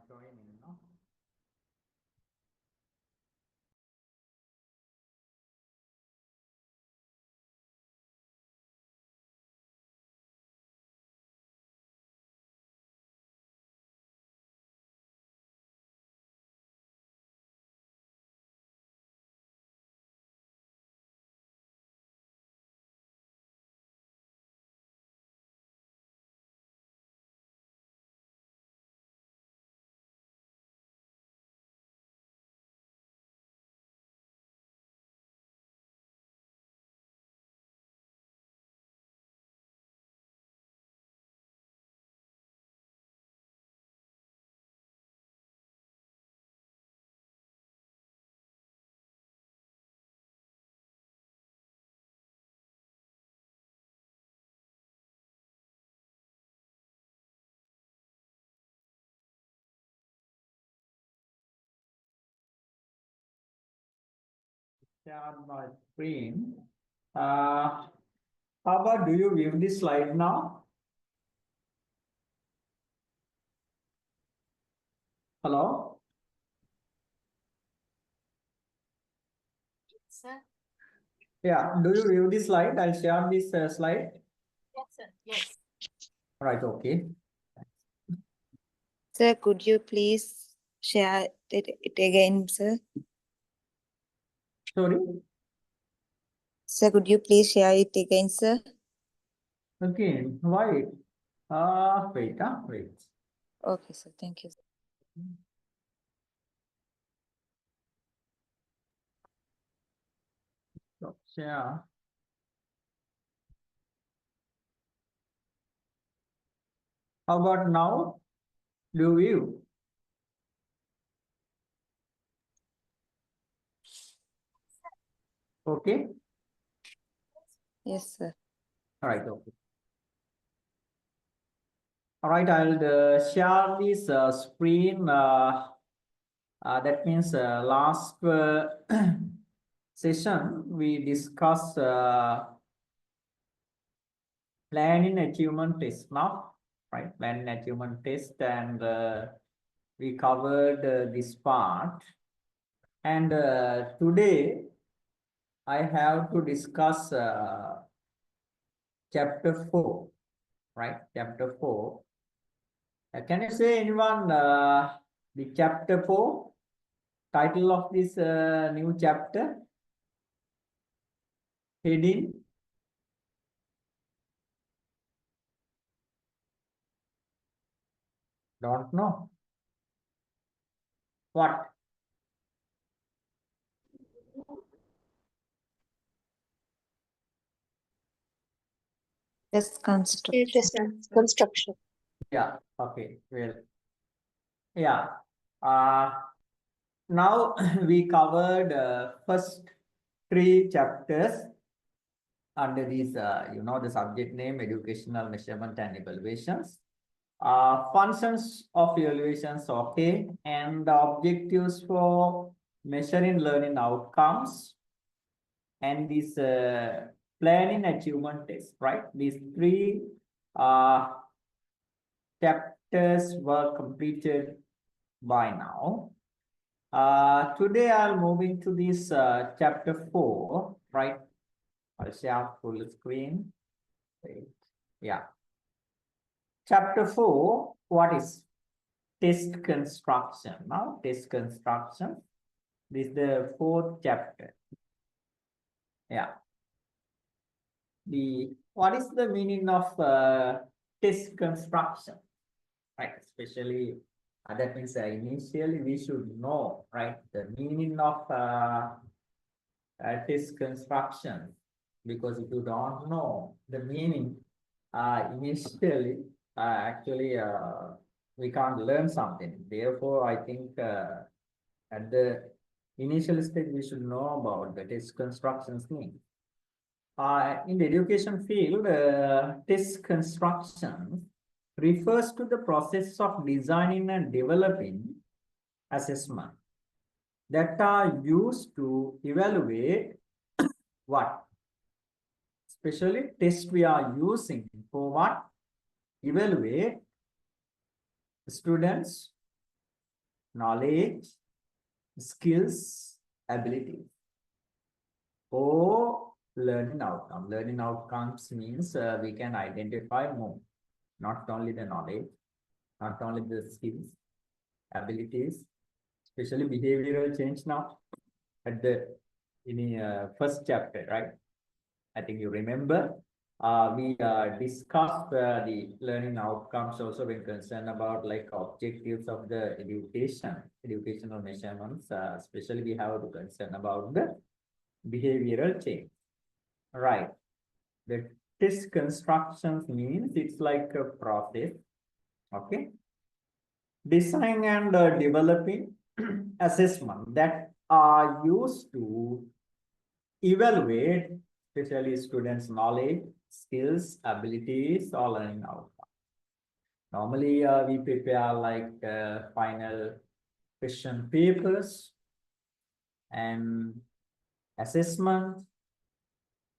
joining, no? Share my screen. How about do you view this slide now? Hello? Sir? Yeah, do you view this slide? I'll share this slide. Yes, sir. Yes. Right, okay. Sir, could you please share it again, sir? Sorry? Sir, could you please share it again, sir? Again, why? Wait, wait. Okay, sir. Thank you. Stop share. How about now? Do you? Okay. Yes, sir. All right, okay. All right, I'll share this screen. That means last session we discussed planning achievement test now, right? Planning achievement test, and we covered this part. And today I have to discuss chapter 4, right? Chapter 4. Can you say anyone the chapter 4? Title of this new chapter? Heading? Don't know. What? Test construction. Construction. Yeah, okay, well, yeah. Uh, now we covered first 3 chapters under these, the subject name, educational measurement and evaluations. Functions of evaluations, okay, and the objectives for measuring learning outcomes, and this planning achievement test, right? These 3 chapters were completed by now. Today I'll move into this chapter 4, right? I'll share full screen. Wait. Yeah. Chapter 4, what is test construction? Now, test construction. This is the 4th chapter. Yeah. What is the meaning of test construction? Right, especially that means initially we should know, right, the meaning of test construction, because if you don't know the meaning initially, actually we can't learn something. Therefore, I think at the initial stage we should know about the test constructions mean. In the education field, test construction refers to the process of designing and developing assessment that are used to evaluate what? Especially tests we are using for what? Evaluate students knowledge, skills, ability, or learning outcome. Learning outcomes means we can identify more, not only the knowledge, not only the skills, abilities, especially behavioral change now at the in first chapter, right? I think you remember we discussed the learning outcomes also when concerned about like objectives of the educational measurements. Especially we have to concern about the behavioral change, right? The test constructions means it's like a process, okay? Design and developing assessment that are used to evaluate especially students' knowledge, skills, abilities, or learning outcomes. Normally, we prepare like final question papers and assessment,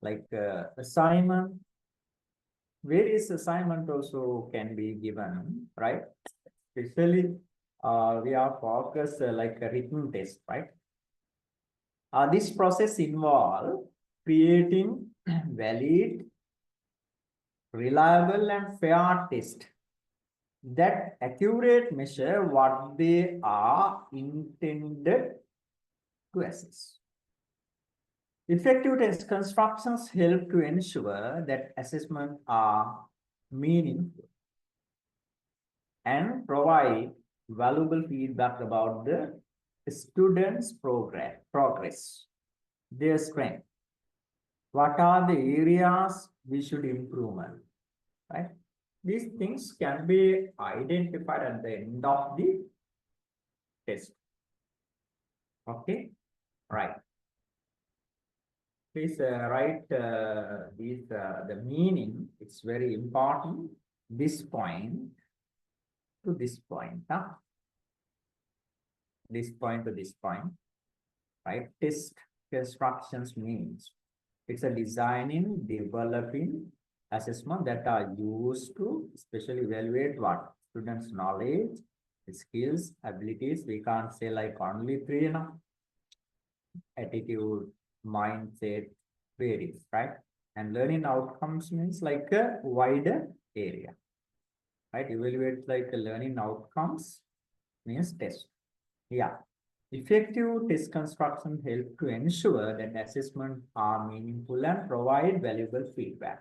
like assignment. Various assignment also can be given, right? Especially, we are focused like a written test, right? This process involves creating valid, reliable, and fair test that accurate measure what they are intended to assess. Effective test constructions help to ensure that assessments are meaningful and provide valuable feedback about the students' progress, their strength. What are the areas we should improve on, right? These things can be identified at the end of the test. Okay, right. Please write the meaning. It's very important. This point to this point, huh? This point to this point, right? Test constructions means it's a designing, developing assessment that are used to especially evaluate what students' knowledge, skills, abilities. We can't say like only three, you know, attitude, mindset, varies, right? And learning outcomes means like a wider area, right? Evaluate like learning outcomes means test. Yeah. Effective test construction help to ensure that assessments are meaningful and provide valuable feedback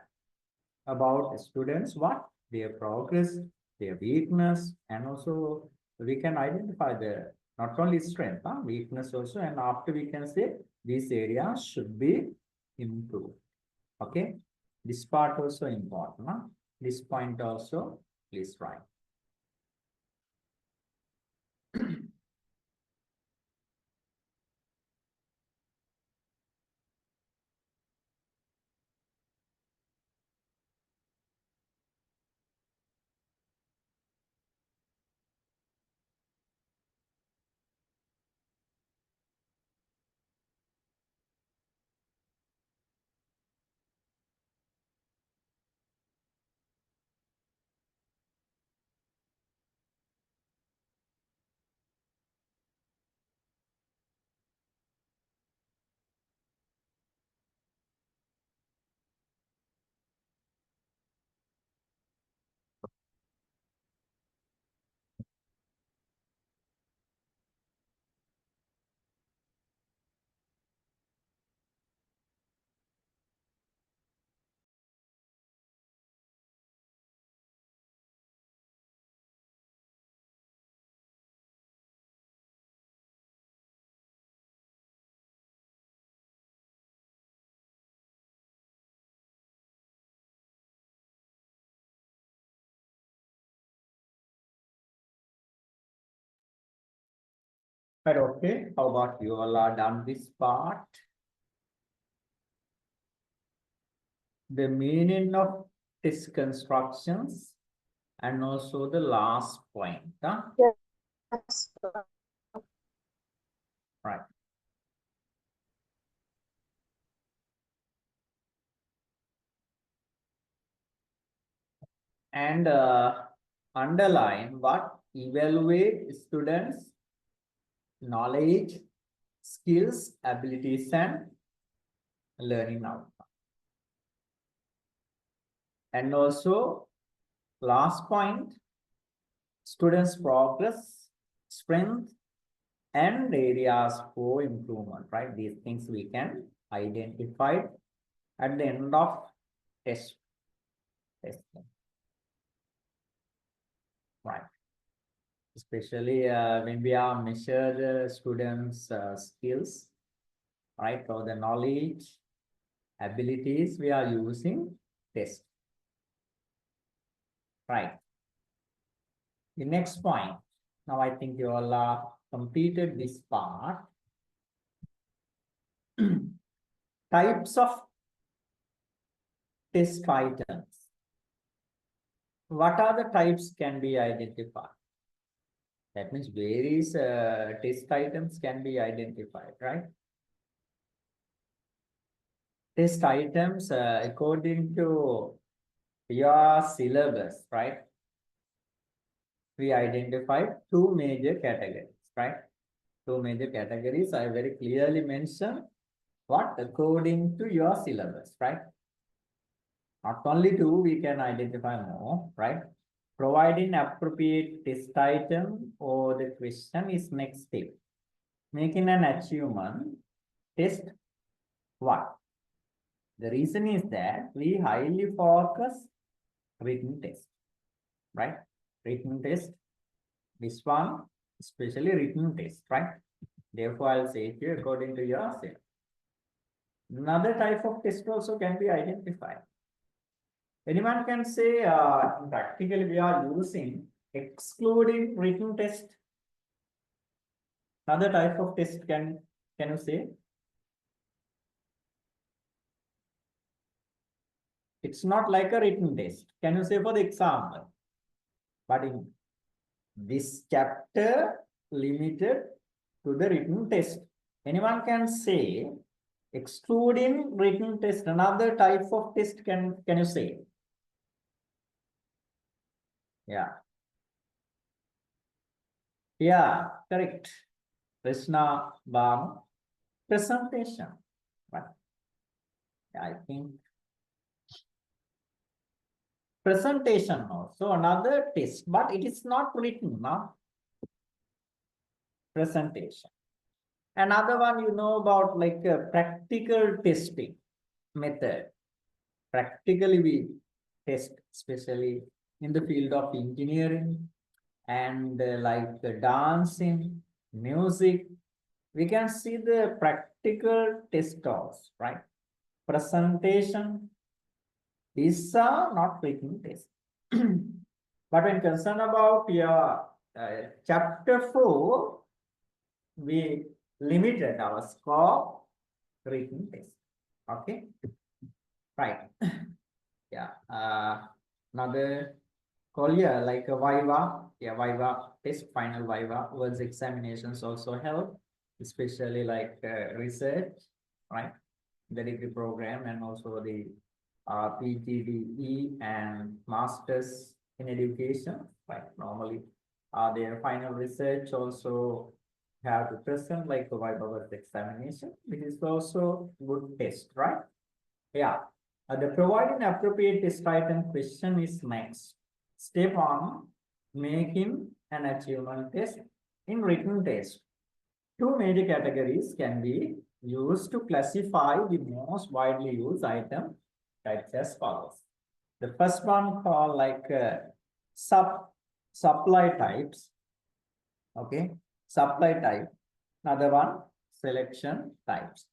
about students, what their progress, their weakness, and also we can identify the not only strength, weakness also, and after we can say these areas should be improved. Okay, this part also important. This point also, please write. But okay, how about you all are done this part? The meaning of test constructions and also the last point, huh? Yes, sir. Right. And underline what evaluate students knowledge, skills, abilities, and learning outcome. And also, last point, students' progress, strength, and areas for improvement, right? These things we can identify at the end of testing, right? Especially when we are measure the students' skills, right? Or the knowledge, abilities, we are using test, right? The next point. Now I think you all are completed this part. Types of test items. What are the types can be identified? That means various test items can be identified, right? Test items according to your syllabus, right? We identified two major categories, right? Two major categories I very clearly mentioned. What? According to your syllabus, right? Not only two, we can identify more, right? Providing appropriate test item or the question is next step. Making an achievement test what? The reason is that we highly focus written test, right? Written test, this one, especially written test, right? Therefore, I'll say it here according to your say. Another type of test also can be identified. Anyone can say, practically we are using excluding written test. Another type of test can you say? It's not like a written test. Can you say for the example? But in this chapter limited to the written test. Anyone can say excluding written test, another type of test can you say? Yeah. Yeah, correct. Krishna Bam, presentation. Right. I think presentation also another test, but it is not written, no? Presentation. Another one you know about like a practical testing method. Practically we test, especially in the field of engineering and like the dancing, music. We can see the practical test also, right? Presentation. These are not written tests. But when concerned about your chapter 4, we limited our scope written test. Okay, right. Yeah. Another call here like a Viva. Yeah, Viva test, final Viva. Words examinations also help, especially like research, right? The degree program and also the PGDE and masters in education, right? Normally, their final research also have to present like a Viva examination, which is also good test, right? Yeah. The providing appropriate test item question is next. Step on making an achievement test in written test. Two major categories can be used to classify the most widely used item types as follows. The first one called like supply types. Okay, supply type. Another one, selection types.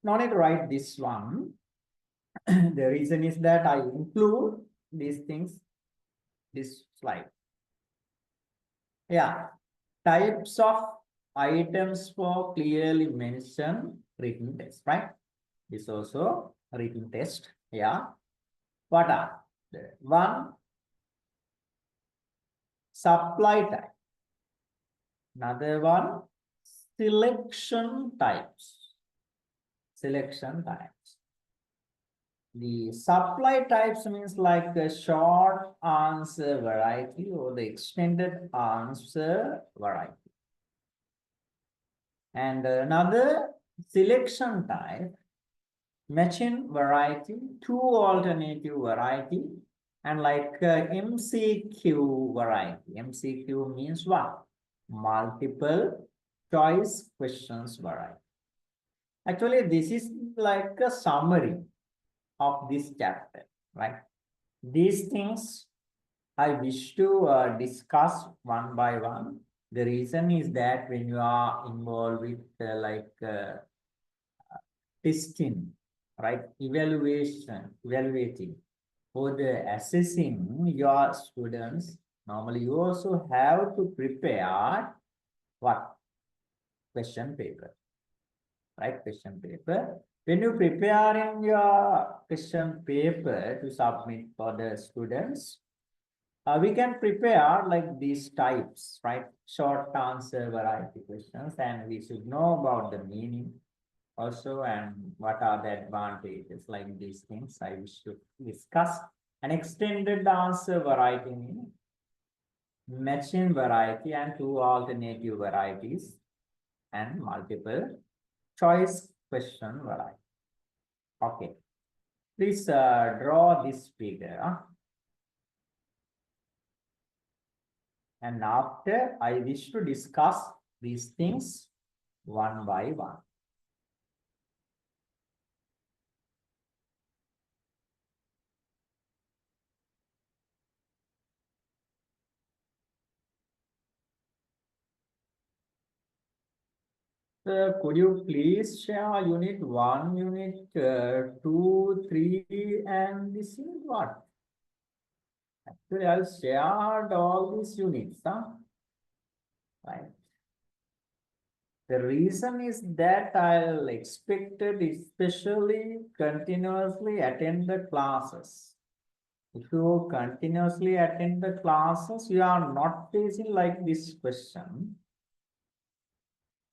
No need to write this one. The reason is that I include these things, this slide. Yeah, types of items for clearly mentioned written test, right? This also written test. Yeah. What are the one? Supply type. Another one, selection types. Selection types. The supply types means like the short answer variety or the extended answer variety. And another selection type, matching variety, two alternative variety, and like MCQ variety. MCQ means what? Multiple choice questions variety. Actually, this is like a summary of this chapter, right? These things I wish to discuss one by one. The reason is that when you are involved with testing, right? Evaluating, for the assessing your students, normally you also have to prepare what? Question paper, right? Question paper. When you preparing your question paper to submit for the students, we can prepare like these types, right? Short answer variety questions, and we should know about the meaning also and what are the advantages, like these things I wish to discuss. An extended answer variety meaning matching variety and two alternative varieties and multiple choice question variety. Okay, please draw this figure. And after I wish to discuss these things one by one. Could you please share unit 1, unit 2, 3, and this is what? Actually, I'll share all these units, huh? Right. The reason is that I'll expected especially continuously attend the classes. If you continuously attend the classes, you are not facing like this question.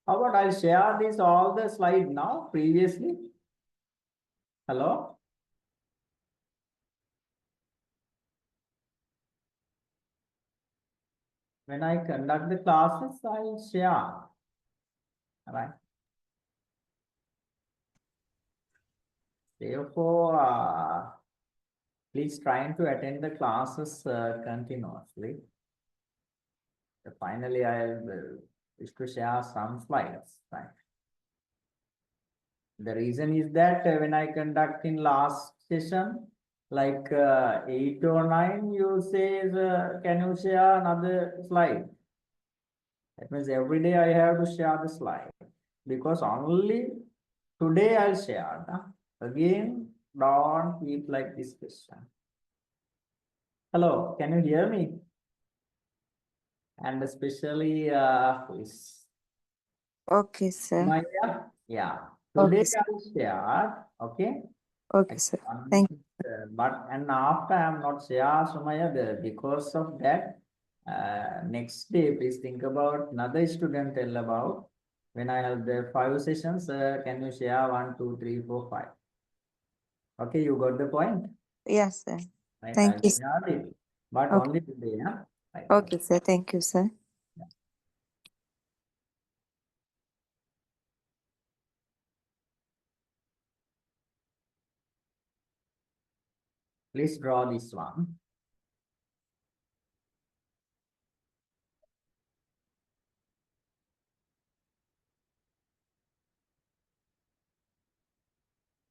How about I'll share this all the slide now previously? Hello? When I conduct the classes, I'll share. Right. Therefore, please try to attend the classes continuously. Finally, I will wish to share some slides. Right. The reason is that when I conduct in last session, like 8 or 9, you say, can you share another slide? That means every day I have to share the slide because only today I'll share. Again, don't keep like this question. Hello, can you hear me? And especially please. Okay, sir. Maya, yeah. Okay, Today sir. I'll share. Okay. Okay, sir. Thank you. But and after I am not share Sumaya, because of that, next day please think about another student tell about when I have the 5 sessions. Can you share 1, 2, 3, 4, 5? Okay, you got the point. Yes, sir. Right, Thank I'll you. share it, but Okay. only today. Huh? Right. Okay, sir. Thank you, sir. Please draw this one.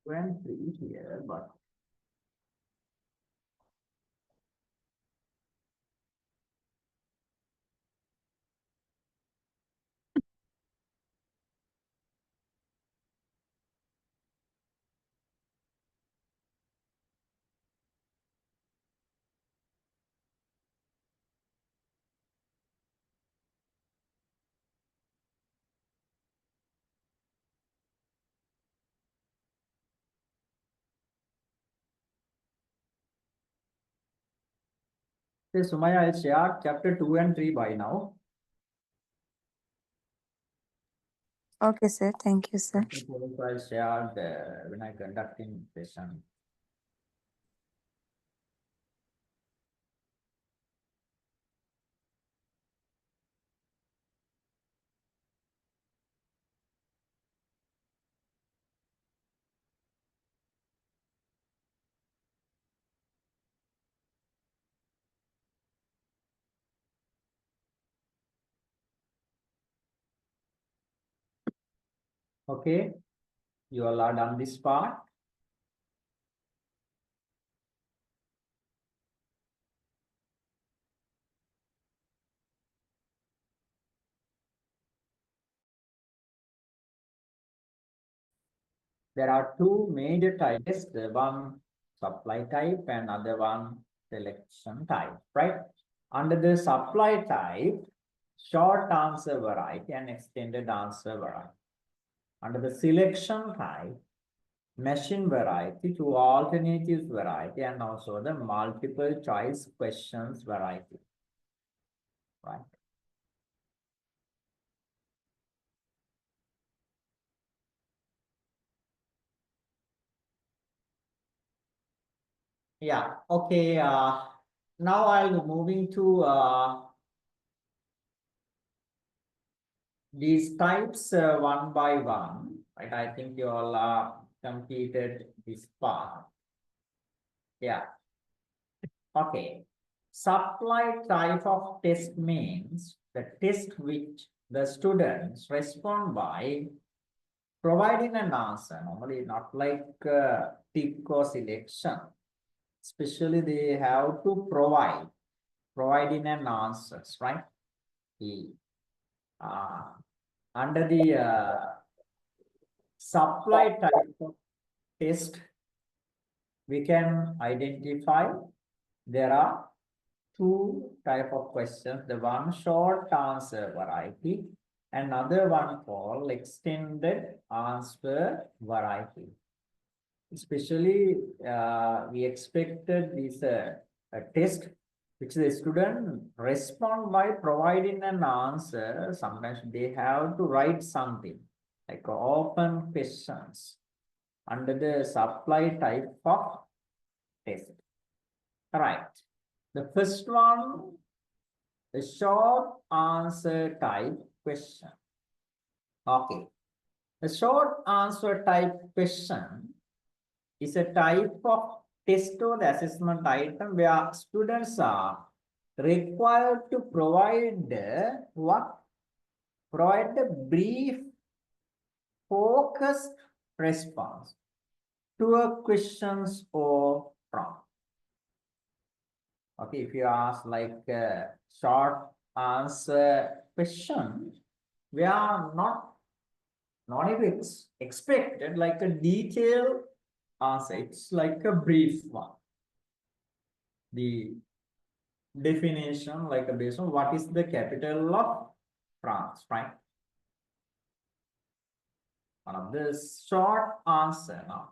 Went 3 here, but say Sumaya, I'll share chapter 2 and 3 by now. Okay, sir. Thank you, sir. Chapter 4 also I'll share when I conduct in session. Okay, you all are done this part. There are two major types, the one supply type and other one selection type, right? Under the supply type, short answer variety and extended answer variety. Under the selection type, machine variety, two alternatives variety, and also the multiple choice questions variety, right? Yeah, okay. Now I'll be moving to these types one by one, right? I think you all completed this part. Yeah, okay. Supply type of test means the test which the students respond by providing an answer. Normally, not like tick or selection. Especially, they have to providing an answers, right? The uh, under the supply type of test, we can identify there are two type of questions. The one short answer variety, another one called extended answer variety. Especially, we expected this a test which the student respond by providing an answer. Sometimes they have to write something like open questions under the supply type of test. All right. The first one, the short answer type question. Okay. The short answer type question is a type of test or the assessment item where students are required to provide what? Provide a brief, focused response to a questions or prompt. Okay, if you ask like a short answer question, we are not even expected like a detailed answer. It's like a brief one. The definition like a based on what is the capital of France, right? One of the short answer now.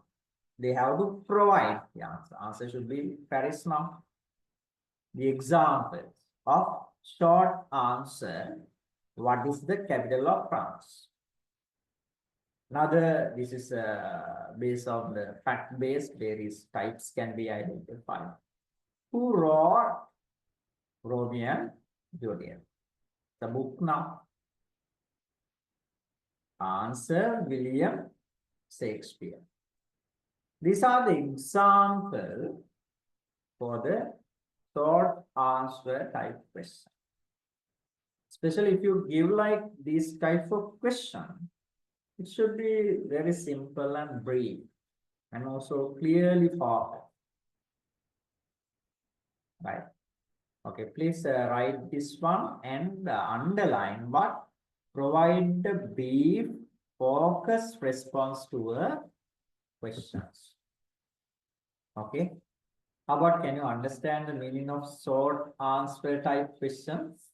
They have to provide the answer. Answer should be Paris now. The examples of short answer. What is the capital of France? Another, this is based on the fact based, various types can be identified. Who wrote Romeo and Juliet? The book now. Answer William Shakespeare. These are the examples for the short answer type question. Especially if you give like this type of question, it should be very simple and brief and also clearly focused. Right. Okay, please write this one and underline what? Provide the brief, focused response to a questions. Okay. How about can you understand the meaning of short answer type questions?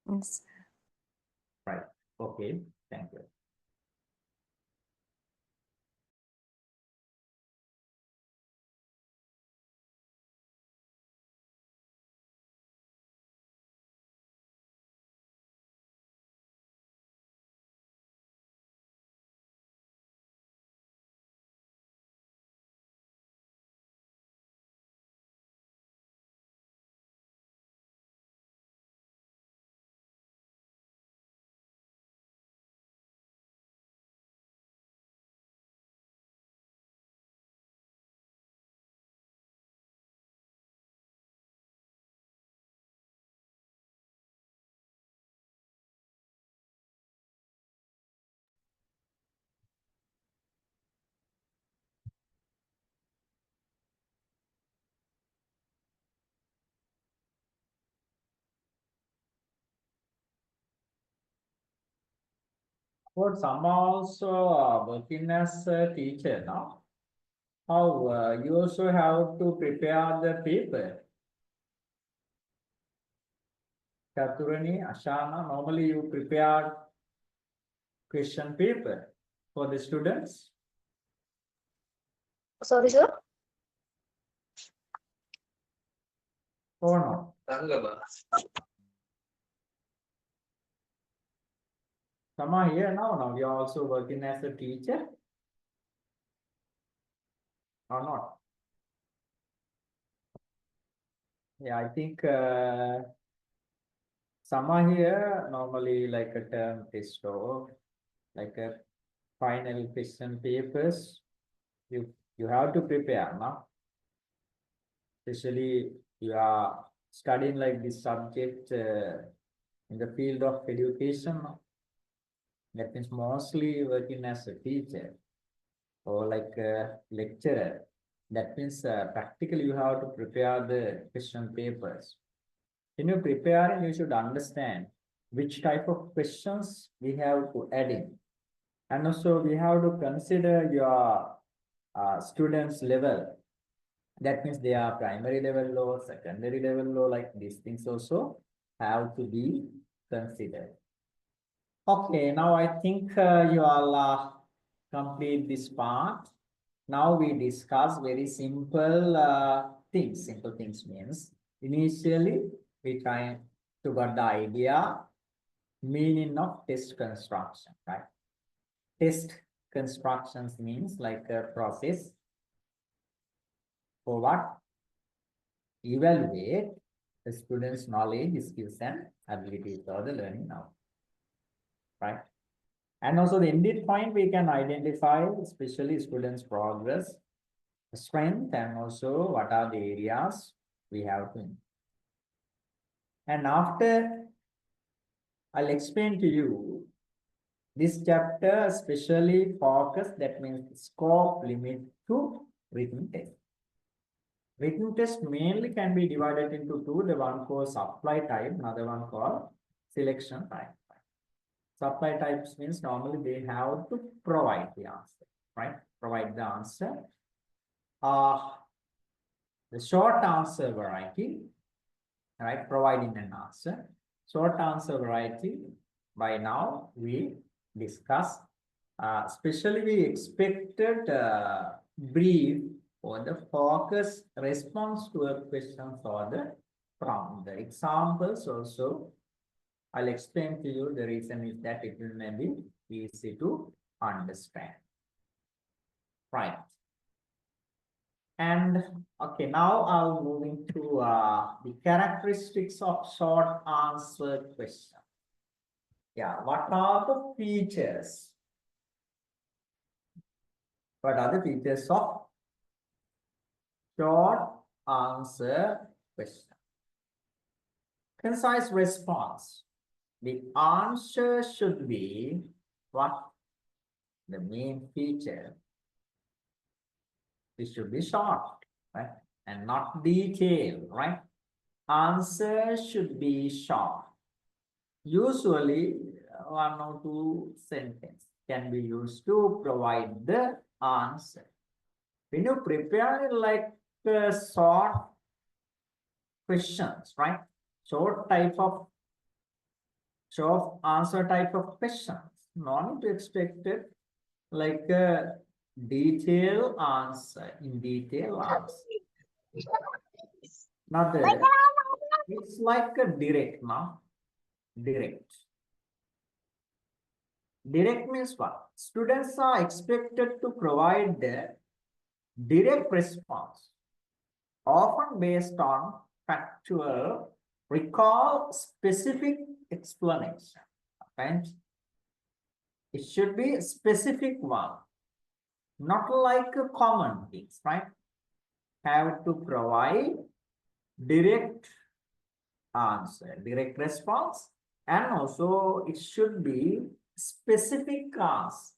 Yes. Right. Okay. Thank you. But some also working as a teacher now. How you also have to prepare the paper. Chaturani, Ashana, normally you prepare question paper for the students. Sorry, sir. Or not? Some are here now. Now you are also working as a teacher. Or not? Yeah, I think some are here normally like a term test or like a final question papers. You have to prepare now. Especially you are studying like this subject in the field of education. That means mostly working as a teacher or like a lecturer. That means practically you have to prepare the question papers. When you prepare, you should understand which type of questions we have to add in. And also we have to consider your students' level. That means they are primary level low, secondary level low, like these things also have to be considered. Okay, now I think you all complete this part. Now we discuss very simple things. Simple things means initially we try to get the idea, meaning of test construction, right? Test constructions means like a process for what? Evaluate the student's knowledge, skills, and abilities or the learning now, right? And also the ended point we can identify, especially students' progress, strength, and also what are the areas we have to. And after I'll explain to you this chapter, especially focus, that means scope limit to written test. Written test mainly can be divided into two, the one called supply type, another one called selection type. Supply types means normally they have to provide the answer, right? Provide the answer. The short answer variety, right? Providing an answer. Short answer variety, by now we discussed. Especially we expected brief or the focus response to a question or the from the examples also. I'll explain to you the reason is that it will maybe easy to understand. Right. And okay, now I'll move into the characteristics of short answer question. Yeah, what are the features? What are the features of short answer question? Concise response. The answer should be what? The main feature. It should be short, right? And not detailed, right? Answer should be short. Usually, one or two sentences can be used to provide the answer. When you prepare like short questions, right? Short answer type of questions. Not to expect it like a detailed answer, in detail answer. Not the, it's like a direct now. Direct. Direct means what? Students are expected to provide the direct response, often based on factual, recall specific explanation. Okay? It should be a specific one, not like a common things, right? Have to provide direct answer, direct response, and also it should be specific answer,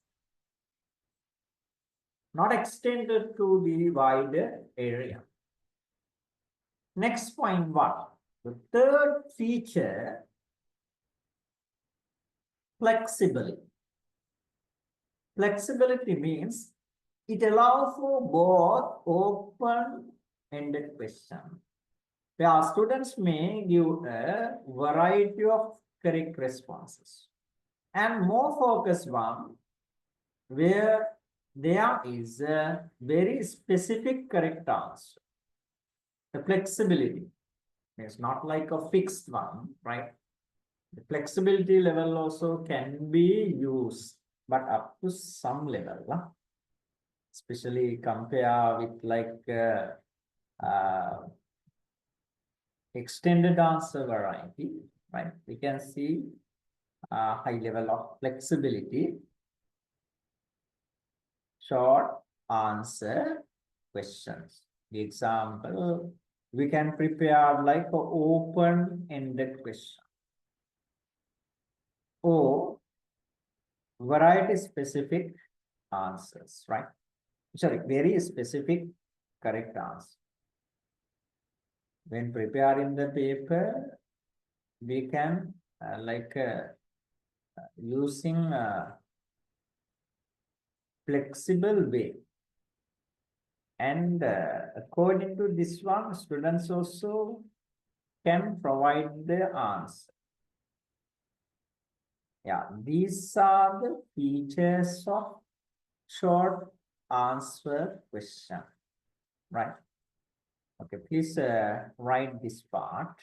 not extended to the wider area. Next point one, the third feature, flexibility. Flexibility means it allows for both open-ended questions, where students may give a variety of correct responses, and more focused one where there is a very specific correct answer. The flexibility is not like a fixed one, right? The flexibility level also can be used, but up to some level, especially compare with like extended answer variety, right? We can see a high level of flexibility. Short answer questions. The example, we can prepare like an open-ended question or variety specific answers, right? Sorry, very specific correct answer. When preparing the paper, we can using a flexible way. And according to this one, students also can provide the answer. Yeah, these are the features of short answer question, right? Okay, please write this part.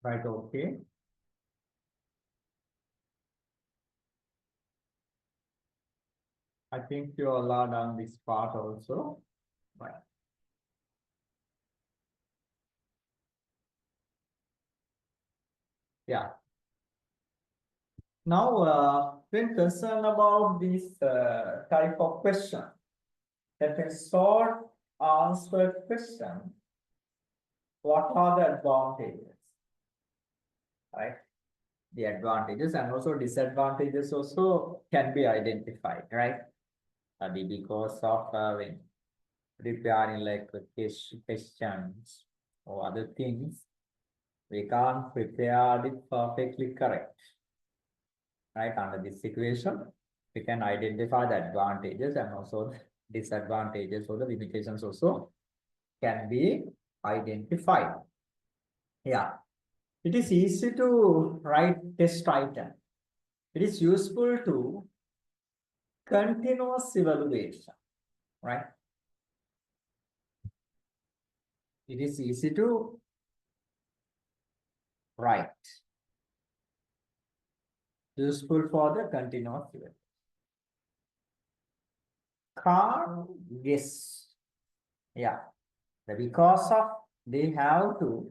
Right, okay. I think you all are done this part also. Right. Yeah. Now, when concerned about this type of question, that is short answer question, what are the advantages? Right? The advantages and also disadvantages also can be identified, right? Because of when preparing like questions or other things, we can't prepare it perfectly correct. Right? Under this situation, we can identify the advantages and also the disadvantages or the limitations also can be identified. Yeah. It is easy to write test item. It is useful to continuous evaluation, right? It is easy to write. Useful for the continuous evaluation. Can't guess. Yeah. Because of they have to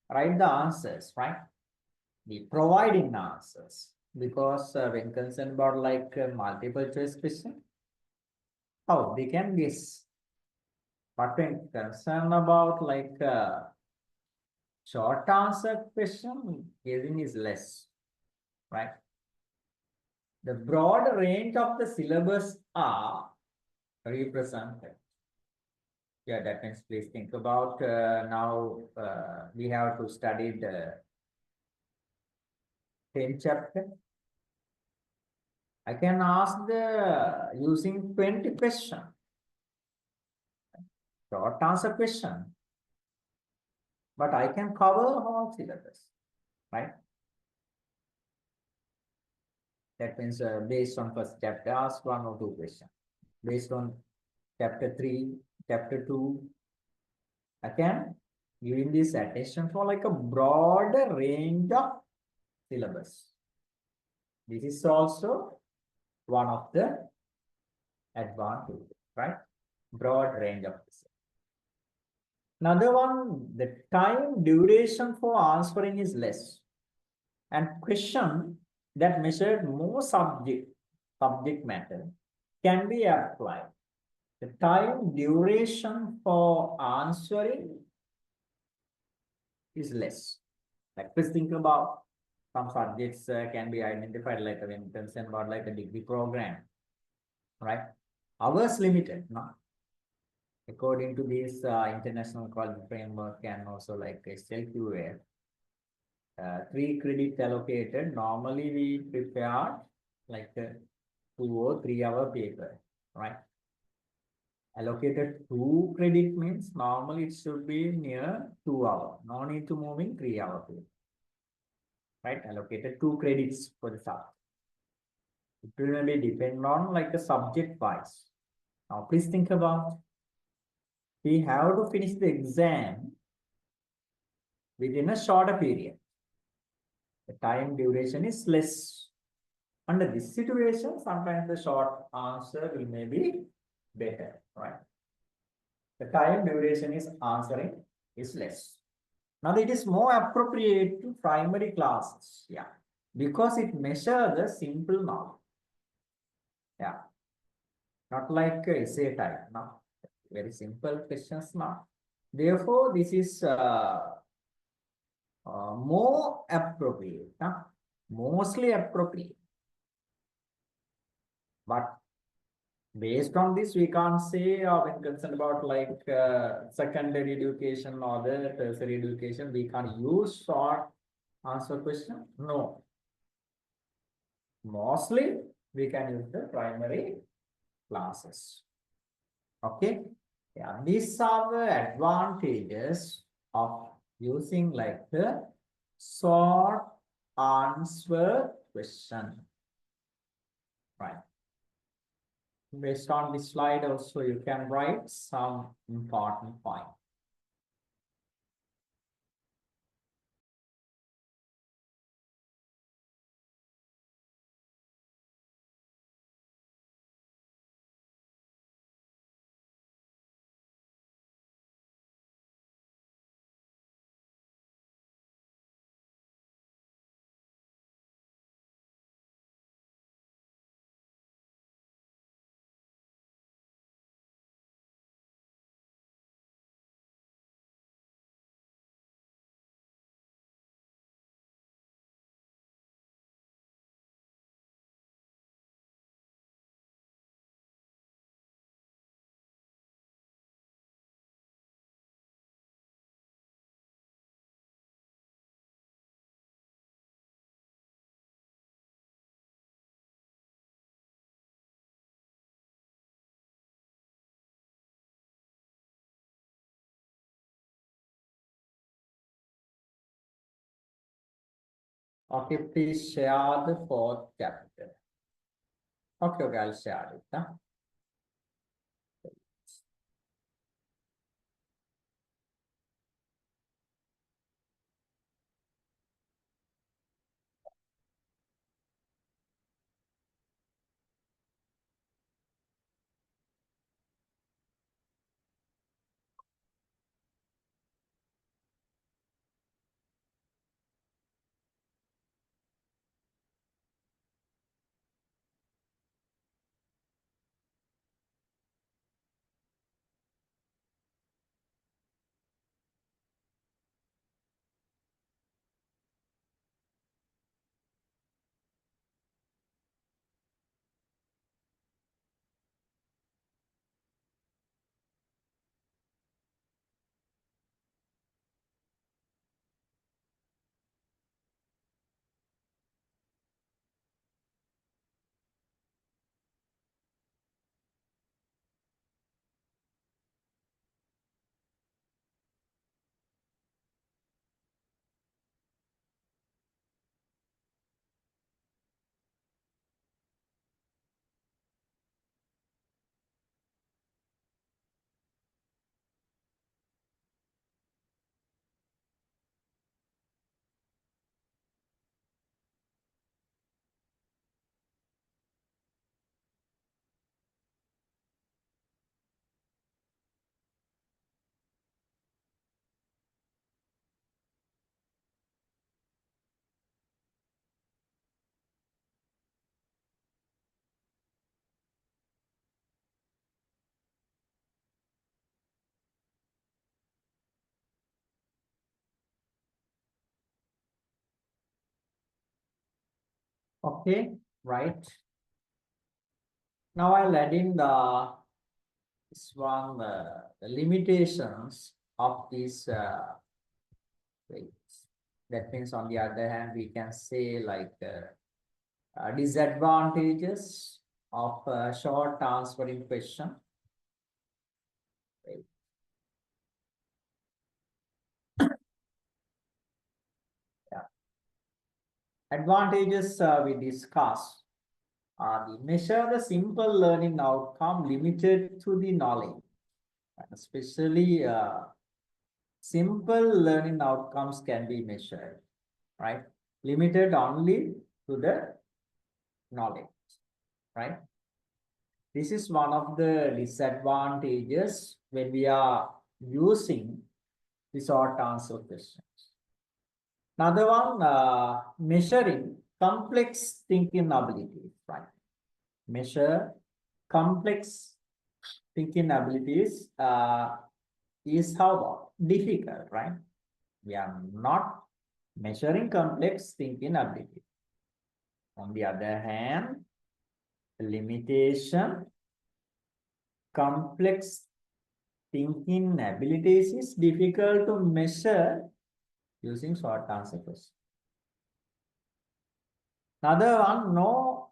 write the answers, right? The providing answers. Because when concerned about like multiple choice question, how they can guess. But when concerned about like short answer question, guessing is less, right? The broad range of the syllabus are represented. Yeah, that means please think about now we have to study the 10th chapter. I can ask the using 20 question. Short answer question. But I can cover whole syllabus, right? That means based on first chapter, ask one or two questions. Based on chapter 3, chapter 2, I can give this attention for like a broader range of syllabus. This is also one of the advantages, right? Broad range of syllabus. Another one, the time duration for answering is less. And question that measured more subject matter can be applied. The time duration for answering is less. Like please think about some subjects can be identified like when concerned about like a degree program, right? Hours limited, no? According to this international quality framework and also like SLQA, 3 credits allocated. Normally we prepare like a 2 or 3 hour paper, right? Allocated 2 credit means normally it should be near 2 hours. No need to move in 3 hour paper, right? Allocated 2 credits for the subject. It will be depend on like a subject wise. Now please think about we have to finish the exam within a shorter period. The time duration is less. Under this situation, sometimes the short answer will maybe better, right? The time duration is answering is less. Now it is more appropriate to primary classes, yeah, because it measures the simple knowledge. Yeah, not like essay type, no, very simple questions now. Therefore, this is more appropriate, mostly appropriate. But based on this, we can't say when concerned about like secondary education or the tertiary education, we can't use short answer question. No. Mostly we can use the primary classes. Okay. Yeah, these are the advantages of using like the short answer question. Right. Based on this slide also you can write some important points. Okay, please share the fourth chapter. Okay, okay, I'll share it. Huh? Okay, right. Now I'll add in this one the limitations of these weights. That means on the other hand, we can say like disadvantages of short answering question. Right. Yeah. Advantages we discussed are the measure the simple learning outcome limited to the knowledge, especially simple learning outcomes can be measured, right? Limited only to the knowledge, right? This is one of the disadvantages when we are using the short answer questions. Another one, measuring complex thinking abilities, right? Measure complex thinking abilities is how about difficult, right? We are not measuring complex thinking ability. On the other hand, limitation, complex thinking abilities is difficult to measure using short answer questions. Another one, no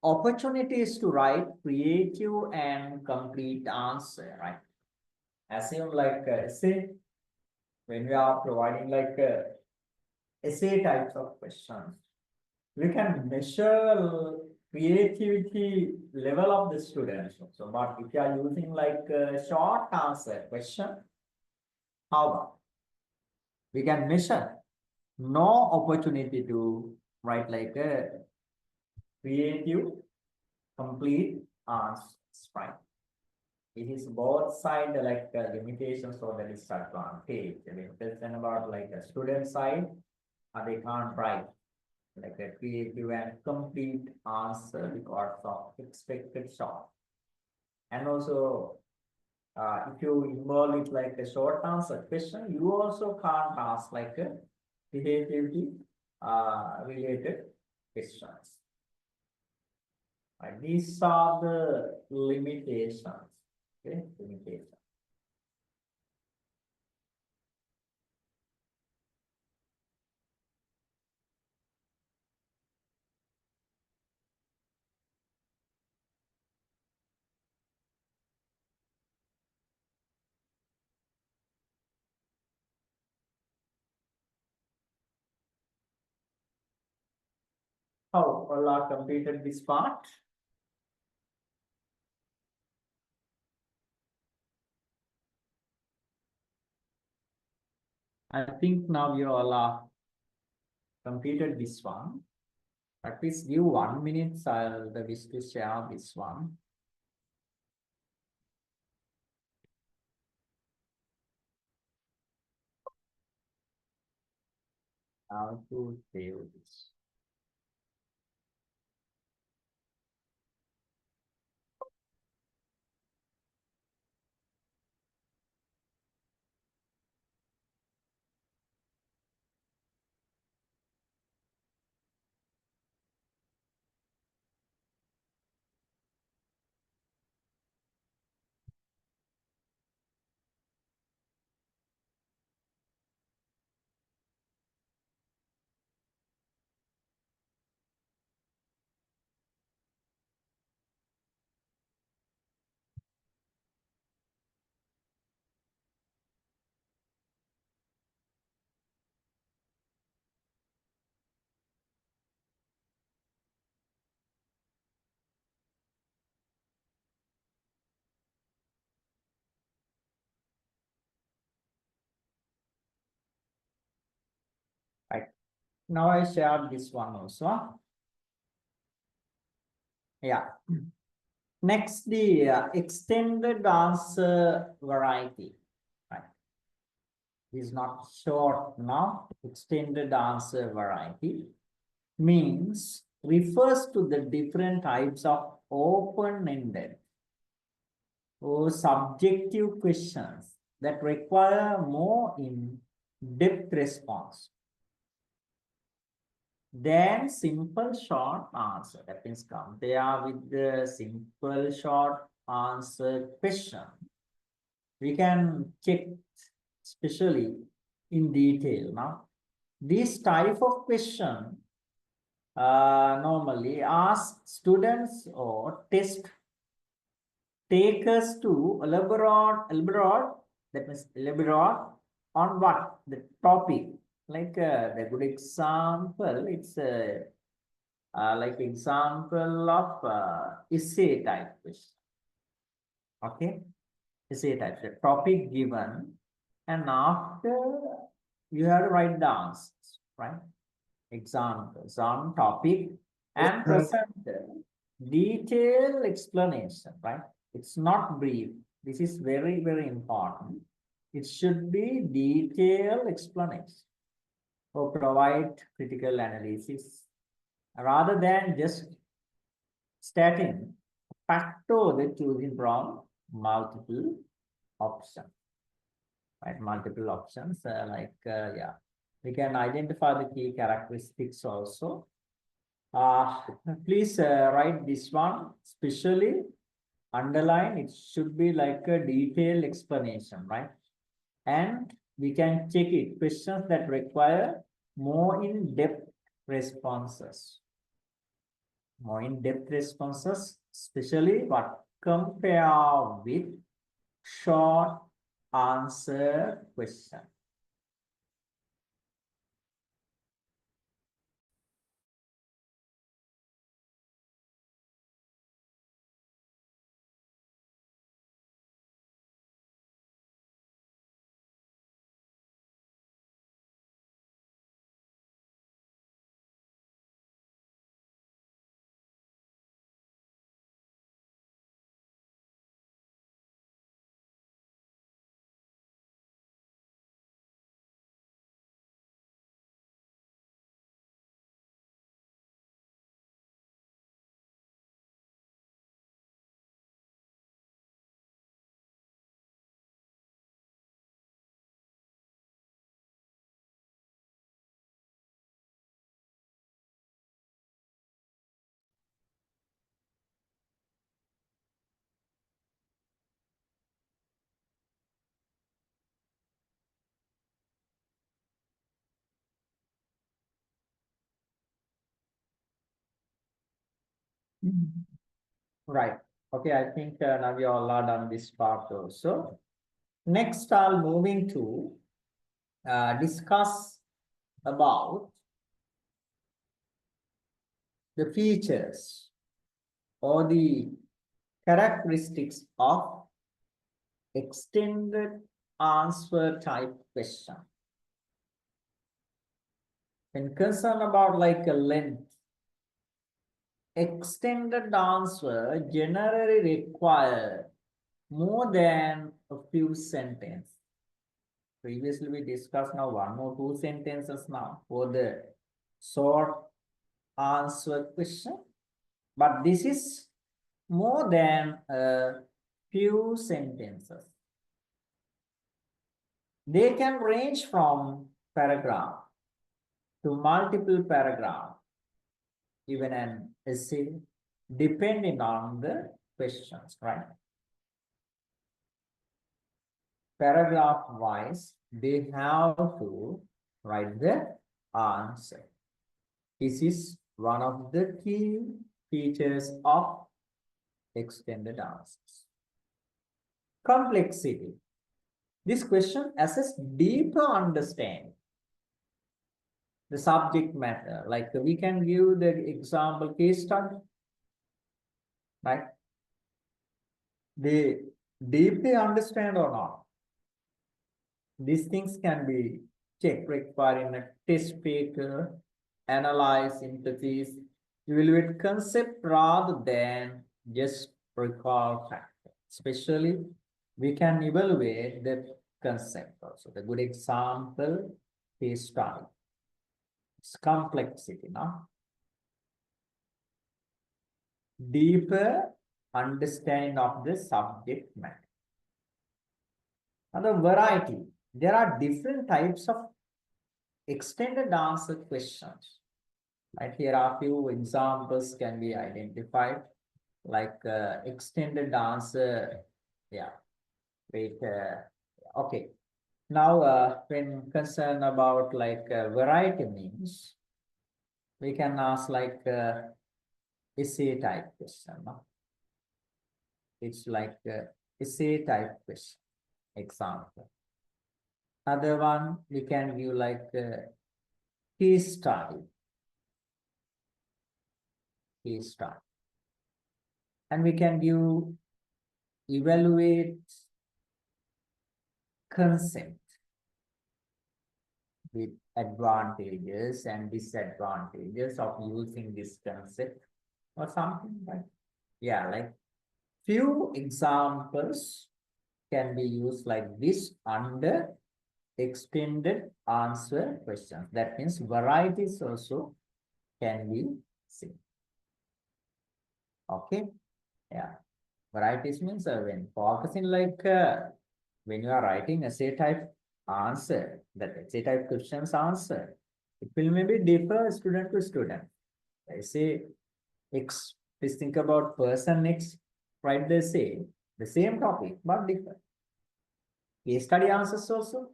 opportunities to write creative and complete answer, right? Assume like essay, when we are providing like essay types of questions, we can measure creativity level of the students. So, but if you are using like a short answer question, how about we can measure no opportunity to write like a creative, complete answers, right? It is both side like limitations or the disadvantage. I mean, question about like a student side, they can't write like a creative and complete answer because of expected short. And also, if you involve it like a short answer question, you also can't ask like a creativity related questions. Right? These are the limitations. Okay, limitations. How all are completed this part? I think now you all are completed this one. At least give 1 minute. I'll wish to share this one. How to save this? Right. Now I shared this one also. Yeah. Next, the extended answer variety. Right. This is not short now. Extended answer variety means refers to the different types of open-ended or subjective questions that require more in-depth response than simple short answer. That means compare with the simple short answer question. We can check especially in detail now. This type of question normally ask students or test takers to elaborate, that means elaborate on what? The topic. Like the good example, it's like example of essay type question. Okay, essay type, the topic given, and after you have to write the answers, right? Examples on topic and present detailed explanation, right? It's not brief. This is very, very important. It should be detailed explanation or provide critical analysis rather than just stating factor the choosing from multiple options, right? Multiple options yeah, we can identify the key characteristics also. Please write this one, especially underline. It should be like a detailed explanation, right? And we can check it, questions that require more in-depth responses. More in-depth responses, especially what compare with short answer question. Right. Okay, I think now we all are done this part also. Next, I'll moving to discuss about the features or the characteristics of extended answer type question. When concerned about like a length, extended answer generally require more than a few sentences. Previously we discussed now 1 or 2 sentences now for the short answer question, but this is more than a few sentences. They can range from paragraph to multiple paragraph, even an essay, depending on the questions, right? Paragraph wise, they have to write the answer. This is one of the key features of extended answers. Complexity. This question assesses deeper understanding the subject matter. Like we can give the example case study, right? They deeply understand or not. These things can be checked, requiring a test paper, analyze, interface, evaluate concept rather than just recall fact. Especially, we can evaluate the concept also. The good example case study. It's complexity, no? Deeper understanding of the subject matter. Another variety. There are different types of extended answer questions. Right, here are few examples can be identified, like extended answer. Yeah, wait. Okay. Now, when concerned about like variety means, we can ask like essay type question. No? It's like essay type question. Example. Other one we can give like case study. Case study. And we can give evaluate concept with advantages and disadvantages of using this concept or something, right? Yeah, like few examples can be used like this under extended answer questions. That means varieties also can be seen. Okay, yeah. Varieties means when focusing like when you are writing essay type answer, that essay type questions answer, it will maybe differ student to student. I say X, please think about person X, write the essay, the same topic, but different. Case study answers also,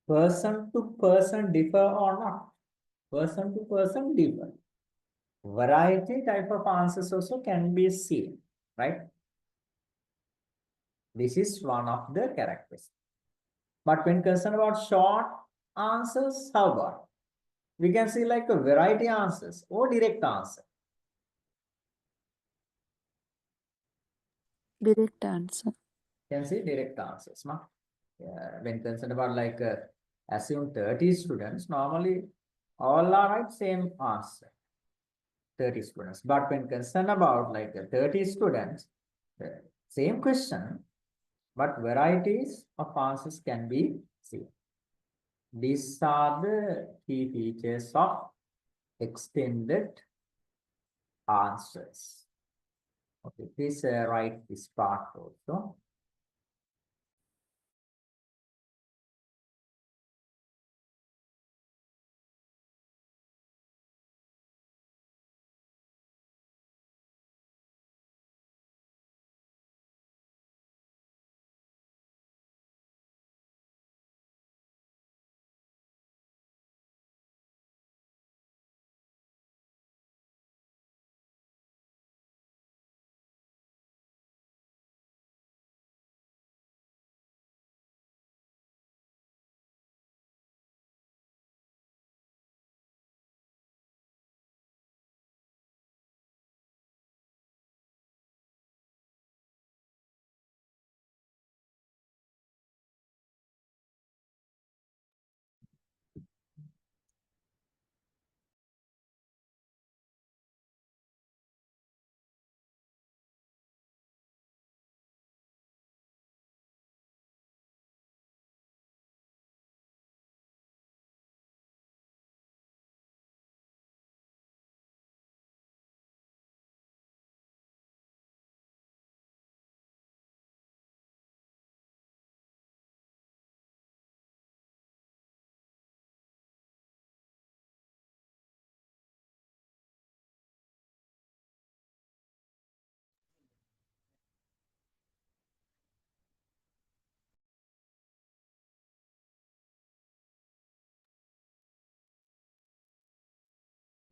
person to person differ or not. Person to person differ. Variety type of answers also can be seen, right? This is one of the characteristics. But when concerned about short answers, how about? We can see like a variety answers or direct answer. Direct answer. Can see direct answers, no? When concerned about like assume 30 students, normally all are right same answer. 30 students. But when concerned about like 30 students, same question, but varieties of answers can be seen. These are the key features of extended answers. Okay, please write this part also.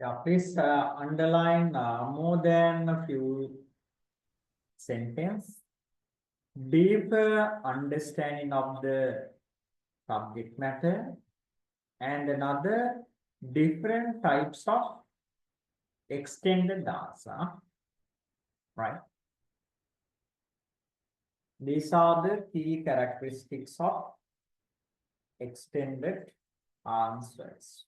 Yeah, please underline more than a few sentences. Deeper understanding of the subject matter, and another different types of extended answer, right? These are the key characteristics of extended answers.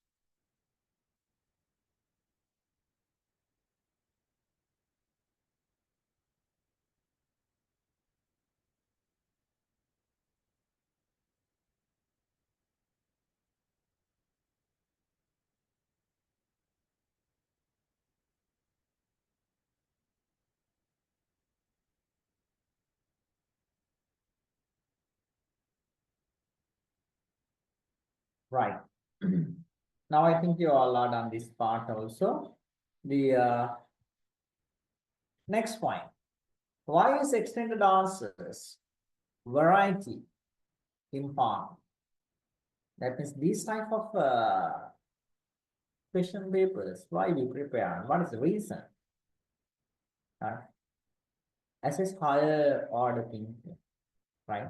Right. Now I think you all are done this part also. The next point. Why is extended answers variety important? That means these type of question papers, why we prepare? What is the reason? Assess higher order thinking, right?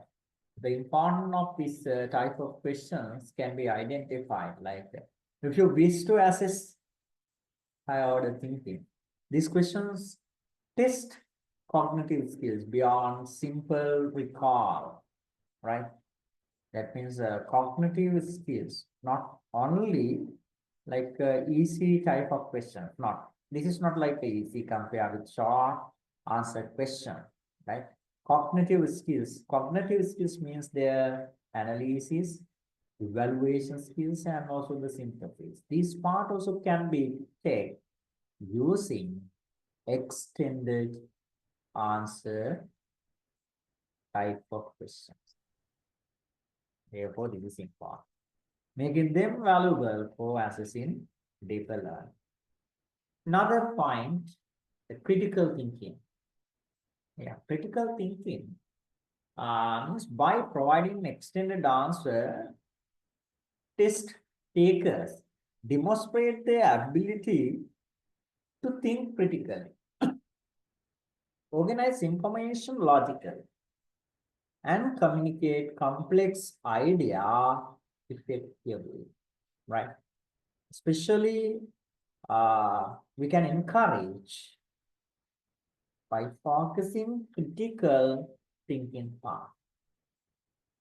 The importance of this type of questions can be identified. Like if you wish to assess higher order thinking, these questions test cognitive skills beyond simple recall, right? That means cognitive skills, not only like easy type of question. Not this is not like a easy compare with short answer question, right? Cognitive skills. Cognitive skills means their analysis, evaluation skills, and also the synthesis. This part also can be taken using extended answer type of questions. Therefore, this is important, making them valuable for assessing deeper learning. Another point, the critical thinking. Yeah, critical thinking means by providing extended answer, test takers demonstrate their ability to think critically, organize information logically, and communicate complex idea effectively, right? Especially we can encourage by focusing critical thinking part.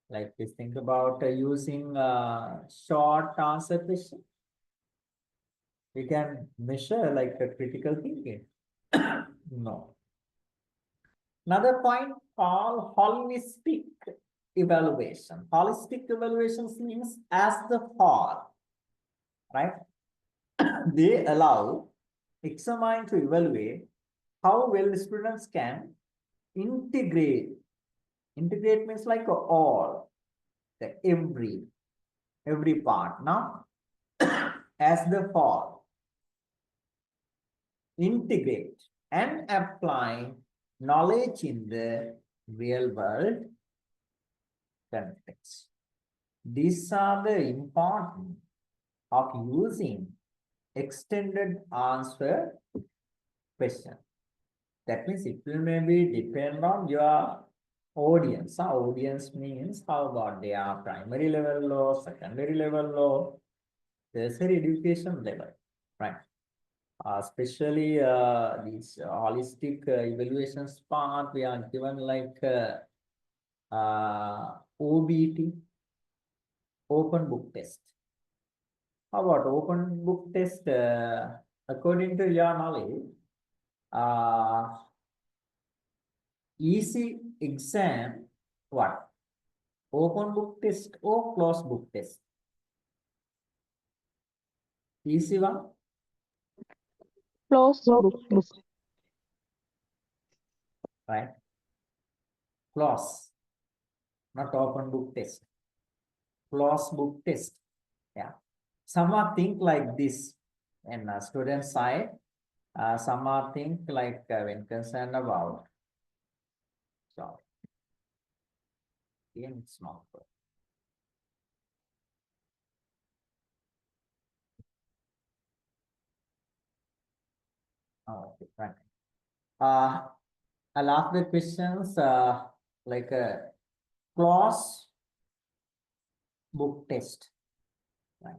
Like just think about using short answer question. We can measure like a critical thinking. No. Another point called holistic evaluation. Holistic evaluations means as the whole, right? They allow examine to evaluate how well the students can integrate. Integrate means like all, the every part. Now, as the whole, integrate and apply knowledge in the real world context. These are the important of using extended answer question. That means it will maybe depend on your audience. Audience means how about they are primary level or secondary level or tertiary education level, right? Especially these holistic evaluations part, we are given like OBT, open book test. How about open book test? According to your knowledge, easy exam, what? Open book test or closed book test? Easy one? Close book. Right? Close, not open book test. Closed book test. Yeah. Some are think like this in student side. Some are think like when concerned about. So, again, it's not good. Oh, okay, right. I'll ask the questions like a close book test, right?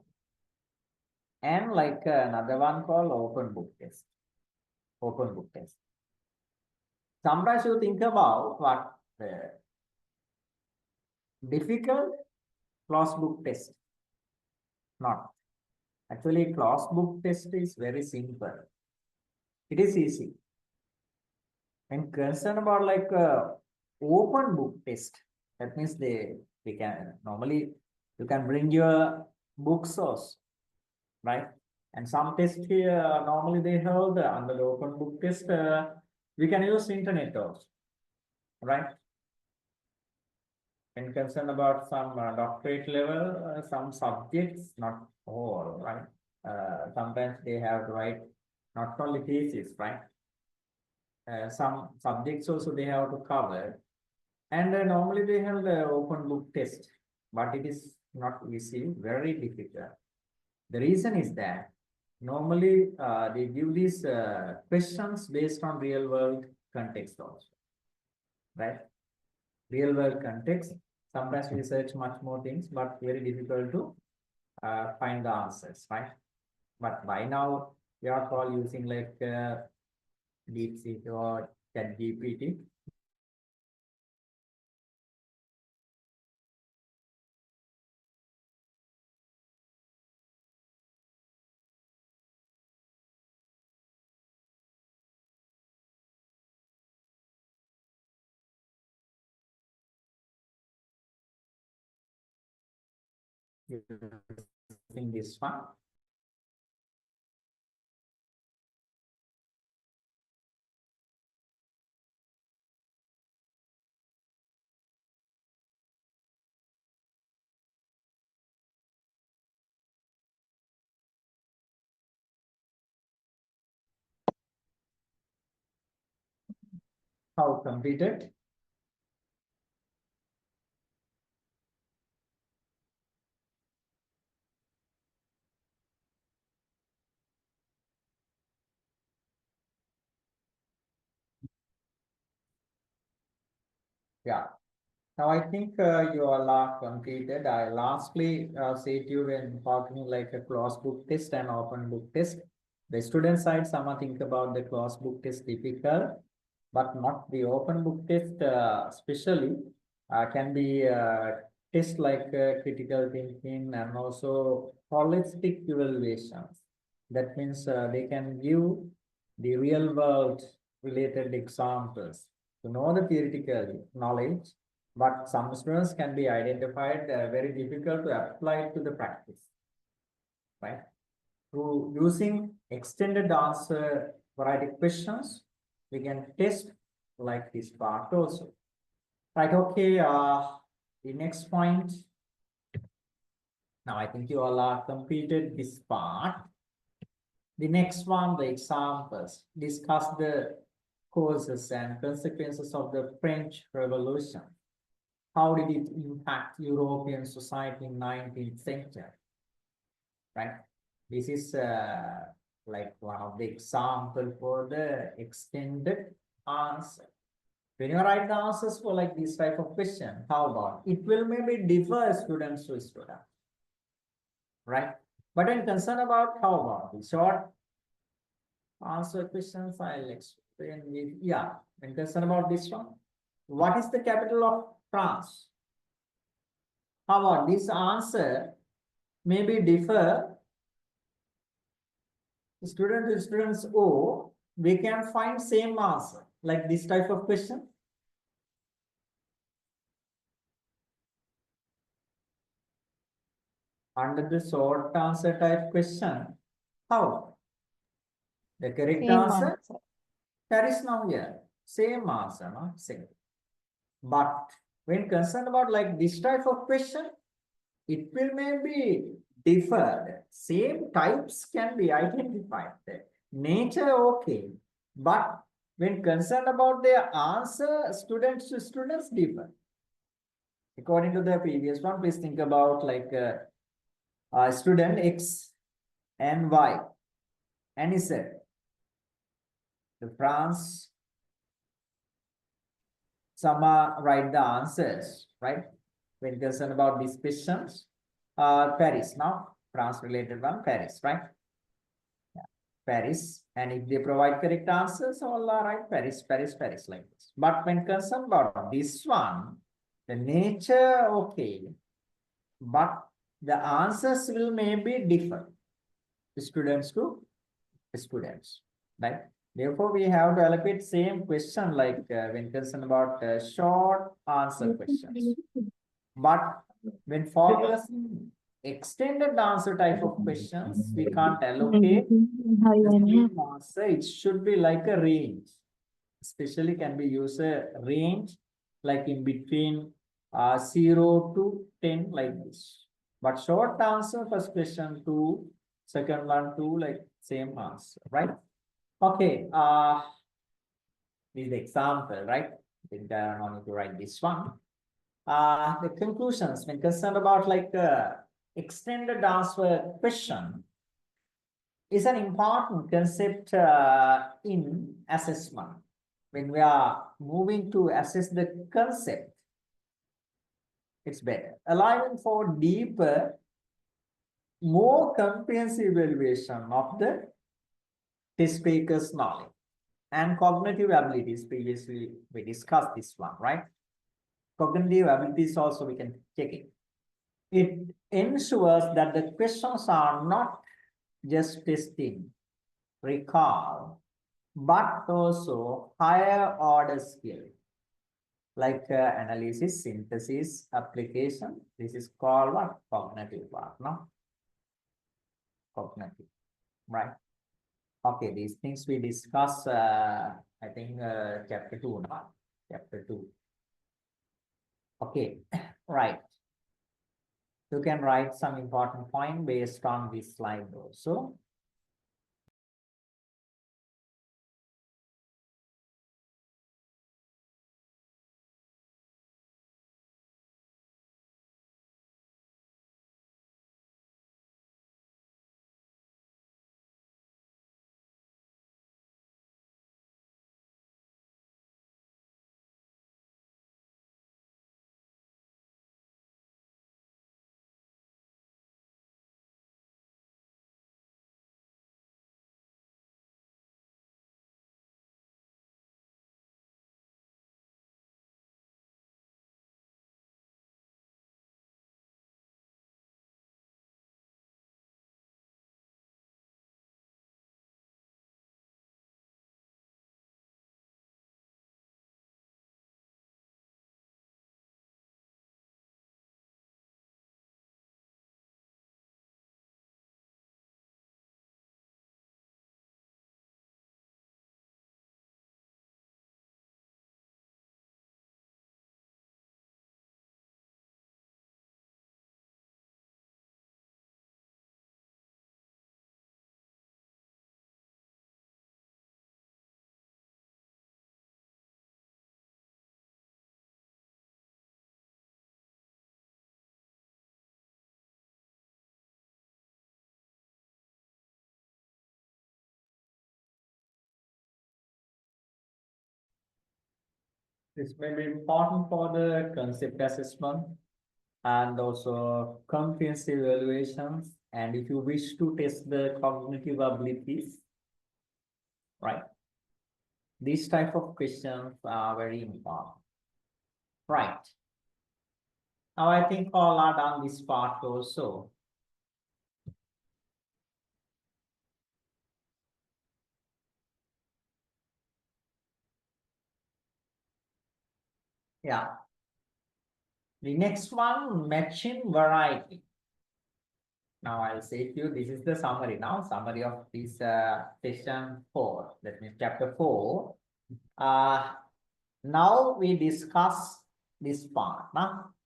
And like another one called open book test. Open book test. Sometimes you think about what difficult closed book test. Not. Actually, closed book test is very simple. It is easy. And concerned about like open book test, that means they can normally you can bring your book source, right? And some test here normally they have the under the open book test we can use internet also, right? And concerned about some doctorate level, some subjects, not all, right? Sometimes they have to write not only thesis, right? Some subjects also they have to cover. And normally they have the open book test, but it is not easy, very difficult. The reason is that normally they give these questions based on real world context also, right? Real world context. Sometimes we search much more things, but very difficult to find the answers, right? But by now we are all using like DeepSeek or ChatGPT. Using this one. How completed? Yeah. Now I think you all are completed. I lastly say to you when talking like a closed book test and open book test. The student side, someone think about the closed book test difficult, but not the open book test. Especially can be test like critical thinking and also holistic evaluations. That means they can give the real world related examples to know the theoretical knowledge, but some students can be identified very difficult to apply to the practice, right? Through using extended answer variety questions, we can test like this part also. Right, okay, the next point. Now I think you all are completed this part. The next one, the examples, discuss the causes and consequences of the French Revolution. How did it impact European society in 19th century? Right? This is like one of the example for the extended answer. When you write the answers for like this type of question, how about it will maybe differ students to students, right? But when concerned about how about the short answer questions, I'll explain with, yeah, when concerned about this one, what is the capital of France? How about this answer maybe differ student to students O, we can find same answer like this type of question. Under the short answer type question, how? The correct Same answer, answer. that is now here. Same answer, no? Same. But when concerned about like this type of question, it will maybe differ. Same types can be identified. Nature, okay. But when concerned about their answer, students to students differ. According to the previous one, please think about like student X and Y and Z. France, some write the answers, right? When concerned about these questions, Paris, now France related one, Paris, right? Yeah. Paris, and if they provide correct answers, all are right, Paris, Paris, Paris, like this. But when concerned about this one, the nature, okay, but the answers will maybe differ, students to students, right? Therefore, we have to allocate same question like when concerned about short answer questions. But when focusing extended answer type of questions, we can't allocate the same answer. It should be like a range. Especially can be used a range like in between 0 to 10 like this. But short answer first question 2, second one 2, like same answer, right? Okay, this is the example, right? I think I don't need to write this one. The conclusions when concerned about like extended answer question is an important concept in assessment. When we are moving to assess the concept, it's better. Allowing for deeper, more comprehensive evaluation of the test taker's knowledge and cognitive abilities. Previously, we discussed this one, right? Cognitive abilities also we can check it. It ensures that the questions are not just testing, recall, but also higher order skill like analysis, synthesis, application. This is called what? Cognitive part, no? Cognitive, right? Okay, these things we discuss, I think chapter 2 now. Chapter 2. Okay, right. You can write some important point based on this slide also. This may be important for the concept assessment and also comprehensive evaluations. And if you wish to test the cognitive abilities, right? These type of questions are very important. Right. Now I think all are done this part also. Yeah. The next one, matching variety. Now I'll say to you, this is the summary now, summary of this session 4, that means chapter 4. Now we discuss this part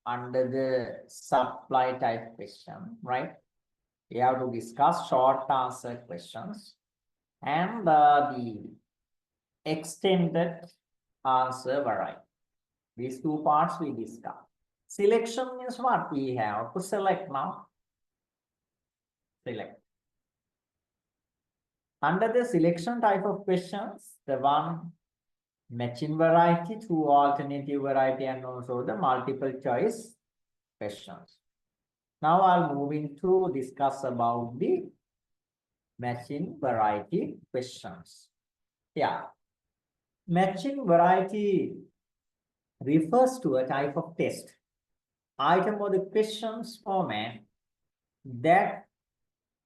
under the supply type question, right? We have to discuss short answer questions and the extended answer variety. These two parts we discuss. Selection means what? We have to select now. Select. Under the selection type of questions, the one matching variety, two alternative variety, and also the multiple choice questions. Now I'll move into discuss about the matching variety questions. Yeah. Matching variety refers to a type of test item or the questions format that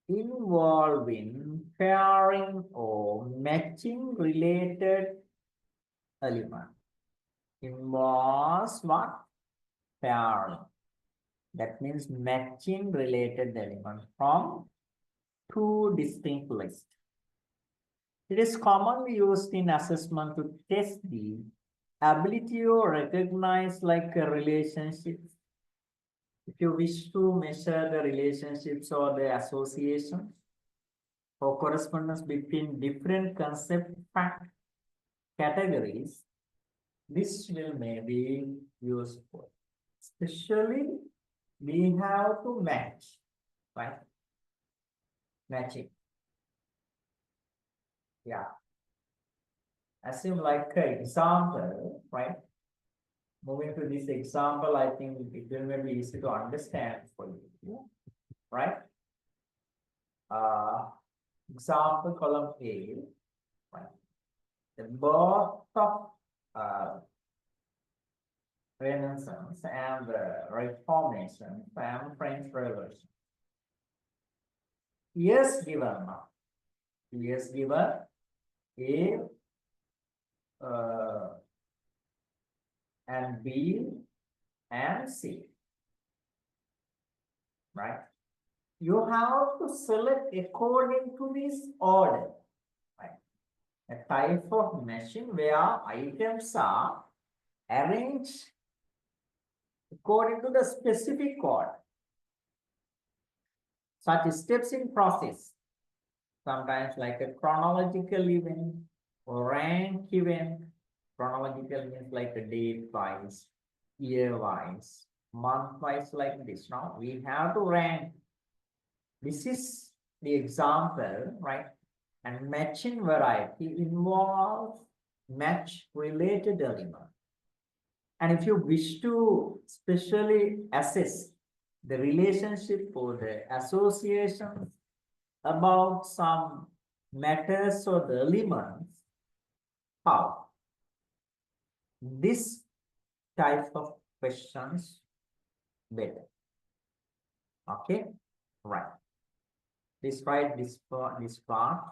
involving pairing or matching related element. Involves what? Pairing. That means matching related element from two distinct lists. It is commonly used in assessment to test the ability to recognize like a relationship. If you wish to measure the relationships or the associations or correspondence between different concept fact categories, this will may be useful. Especially, we have to match, right? Matching. Yeah. Assume like an example, right? Moving to this example, I think it will be easy to understand for you, right? Example column A, right? The birth of Renaissance and the Reformation and French Revolution. Years given now. Years given A and B and C. Right? You have to select according to this order. Right? A type of machine where items are arranged according to the specific order. Such steps in process, sometimes like a chronological event or rank event. Chronological means like a date wise, year wise, month wise, like this. Now we have to rank. This is the example, right? And matching variety involves match related element. And if you wish to specially assess the relationship or the associations about some matters or the elements, how? This type of questions better. Okay, right. Please write this part.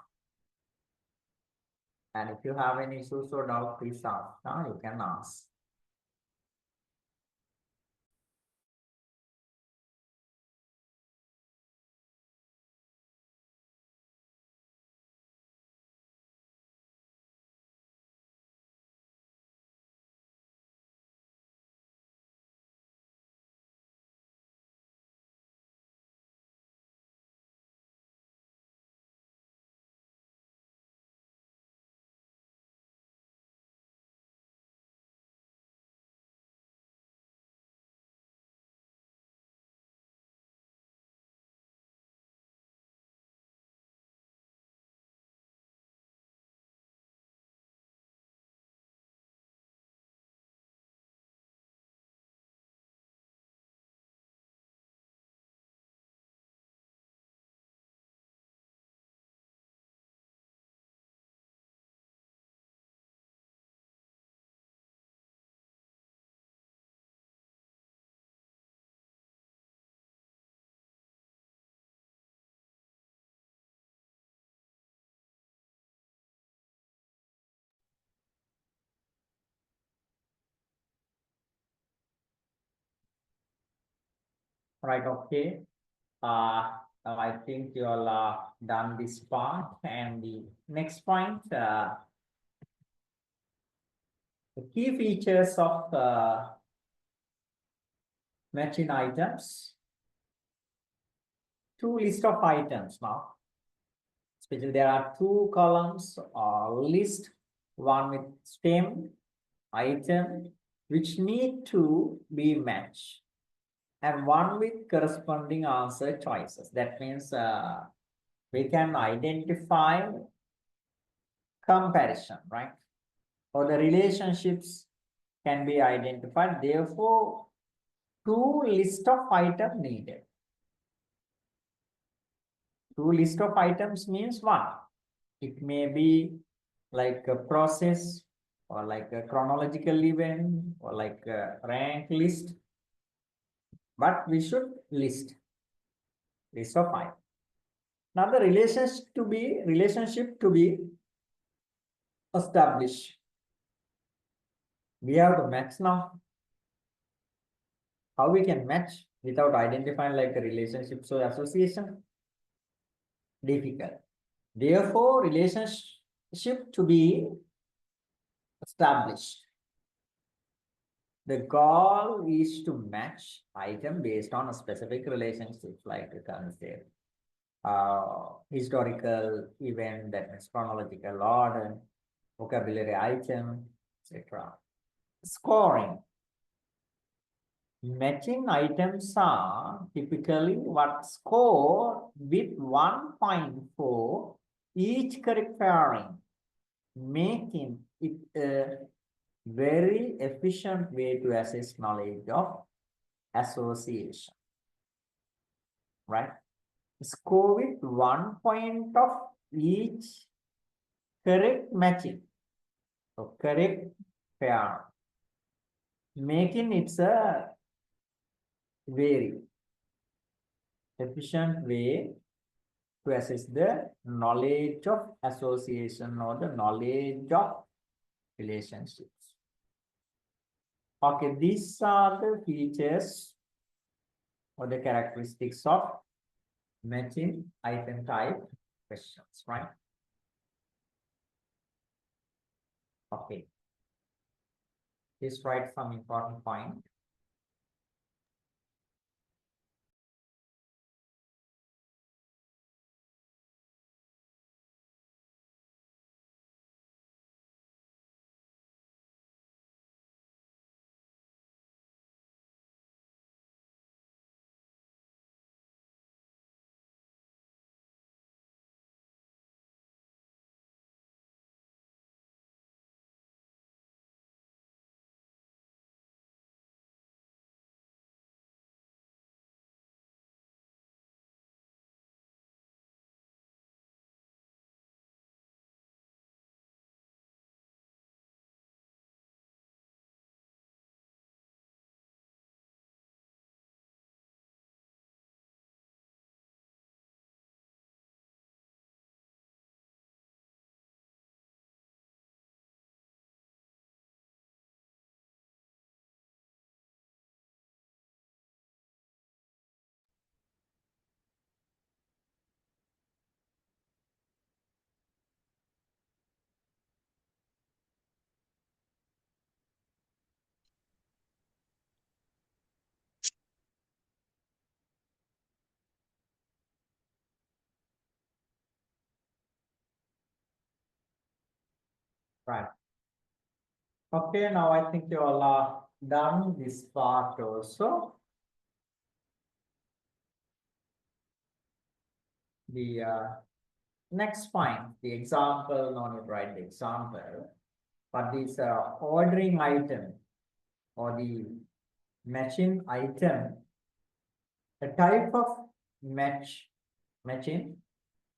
And if you have any issues or doubt, please ask. Now you can ask. Right, okay. I think you all done this part, and the next point, the key features of matching items. Two list of items now. Especially there are two columns or list, one with stem item which need to be matched, and one with corresponding answer choices. That means we can identify comparison, right? Or the relationships can be identified. Therefore, two list of items needed. Two list of items means one. It may be like a process or like a chronological event or like a rank list. But we should list of items. Now the relationship to be established. We have to match now. How we can match without identifying like a relationship or association? Difficult. Therefore, relationship to be established. The goal is to match item based on a specific relationship, like you can say, historical event, that means chronological order, vocabulary item, etc. Scoring. Matching items are typically what score with 1 point for each correct pairing, making it a very efficient way to assess knowledge of association, right? Score with 1 point of each correct matching, so correct pair, making it a very efficient way to assess the knowledge of association or the knowledge of relationships. Okay, these are the features or the characteristics of matching item type questions, right? Okay. Please write some important point. Right. Okay, now I think you all are done this part also. The next point, the example, no need to write the example, but this ordering item or the matching item, a type of matching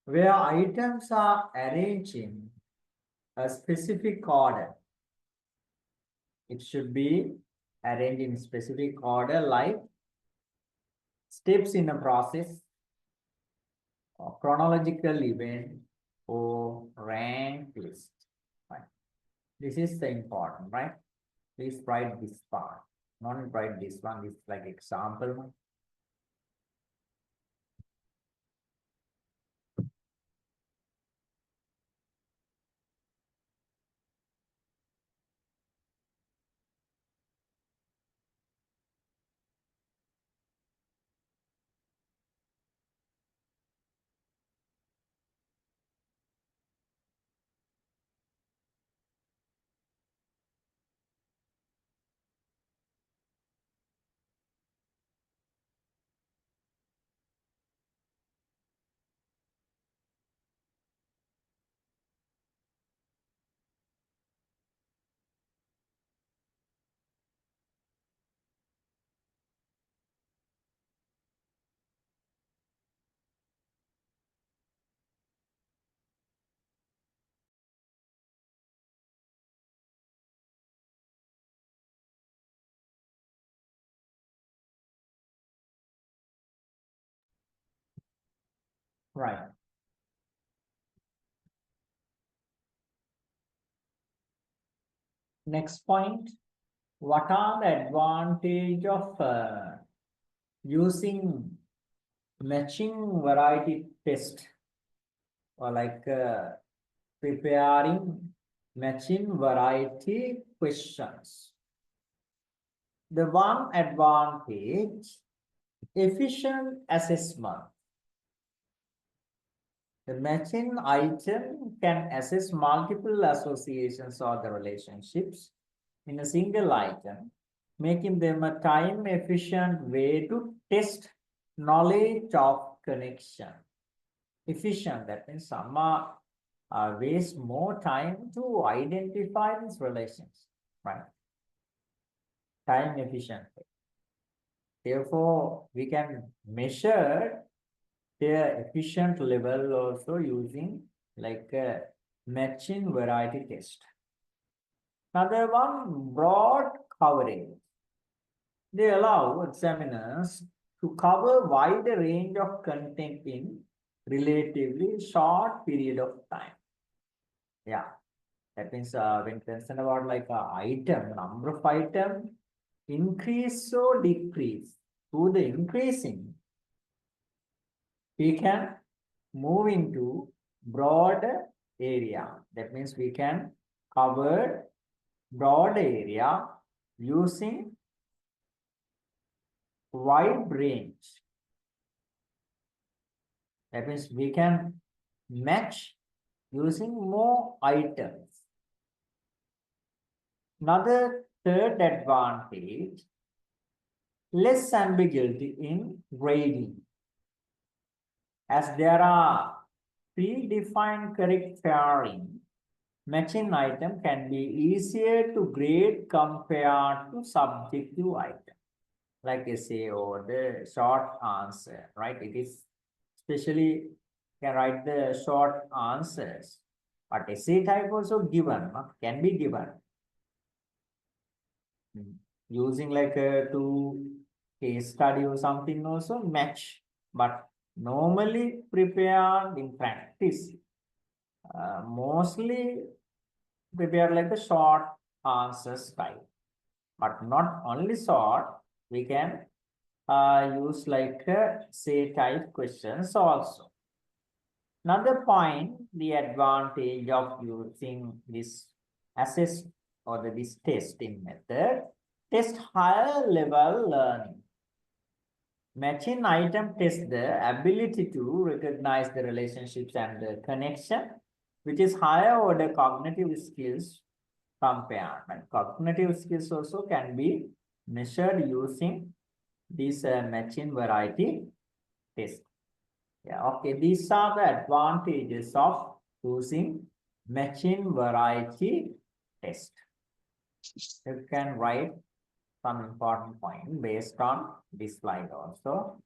where items are arranged in a specific order. It should be arranged in specific order, like steps in a process, or chronological event, or rank list. Right. This is the important, right? Please write this part. Not write this one. This is like example. Right. Next point, what are the advantage of using matching variety test or like preparing matching variety questions? The one advantage, efficient assessment. The matching item can assess multiple associations or the relationships in a single item, making them a time-efficient way to test knowledge of connection. Efficient, that means some waste more time to identify these relations, right? Time efficient. Therefore, we can measure their efficient level also using like a matching variety test. Another one, broad coverage. They allow examiners to cover wider range of content in relatively short period of time. Yeah, that means when concerned about like a item, number of item increase or decrease. Through the increasing, we can move into broader area. That means we can cover broad area using wide range. That means we can match using more items. Another third advantage, less ambiguity in grading. As there are predefined correct pairing, matching item can be easier to grade compared to subjective item, like essay or the short answer, right? It is especially can write the short answers, but essay type also given, can be given. Using like a two case study or something also match, but normally prepared in practice, mostly prepare like a short answers type, but not only short, we can use like say type questions also. Another point, the advantage of using this assess or this testing method, test higher level learning. Matching item test the ability to recognize the relationships and the connection, which is higher order cognitive skills compared. And cognitive skills also can be measured using this matching variety test. Yeah, okay. These are the advantages of using matching variety test. You can write some important point based on this slide also.